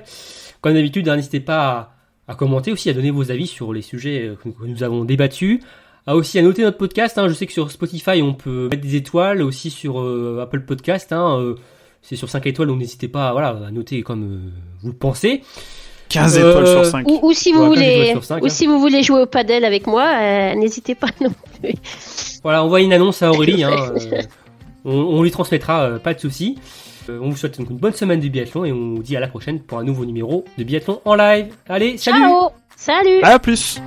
Comme d'habitude, hein, n'hésitez pas à commenter aussi, à donner vos avis sur les sujets que nous avons débattus. Aussi à noter notre podcast. Hein. Je sais que sur Spotify on peut mettre des étoiles, aussi sur Apple Podcast. Hein. C'est sur 5 étoiles, donc n'hésitez pas à noter comme vous le pensez. 15 étoiles sur 5. Ou si vous Ouais, 15 voulez, étoiles sur 5, ou hein. si vous voulez jouer au padel avec moi, n'hésitez pas non plus. Voilà, envoyez une annonce à Aurélie. Hein. On lui transmettra, pas de souci. On vous souhaite une bonne semaine de biathlon et on vous dit à la prochaine pour un nouveau numéro de biathlon en live. Allez, salut! Ciao. Salut. À plus.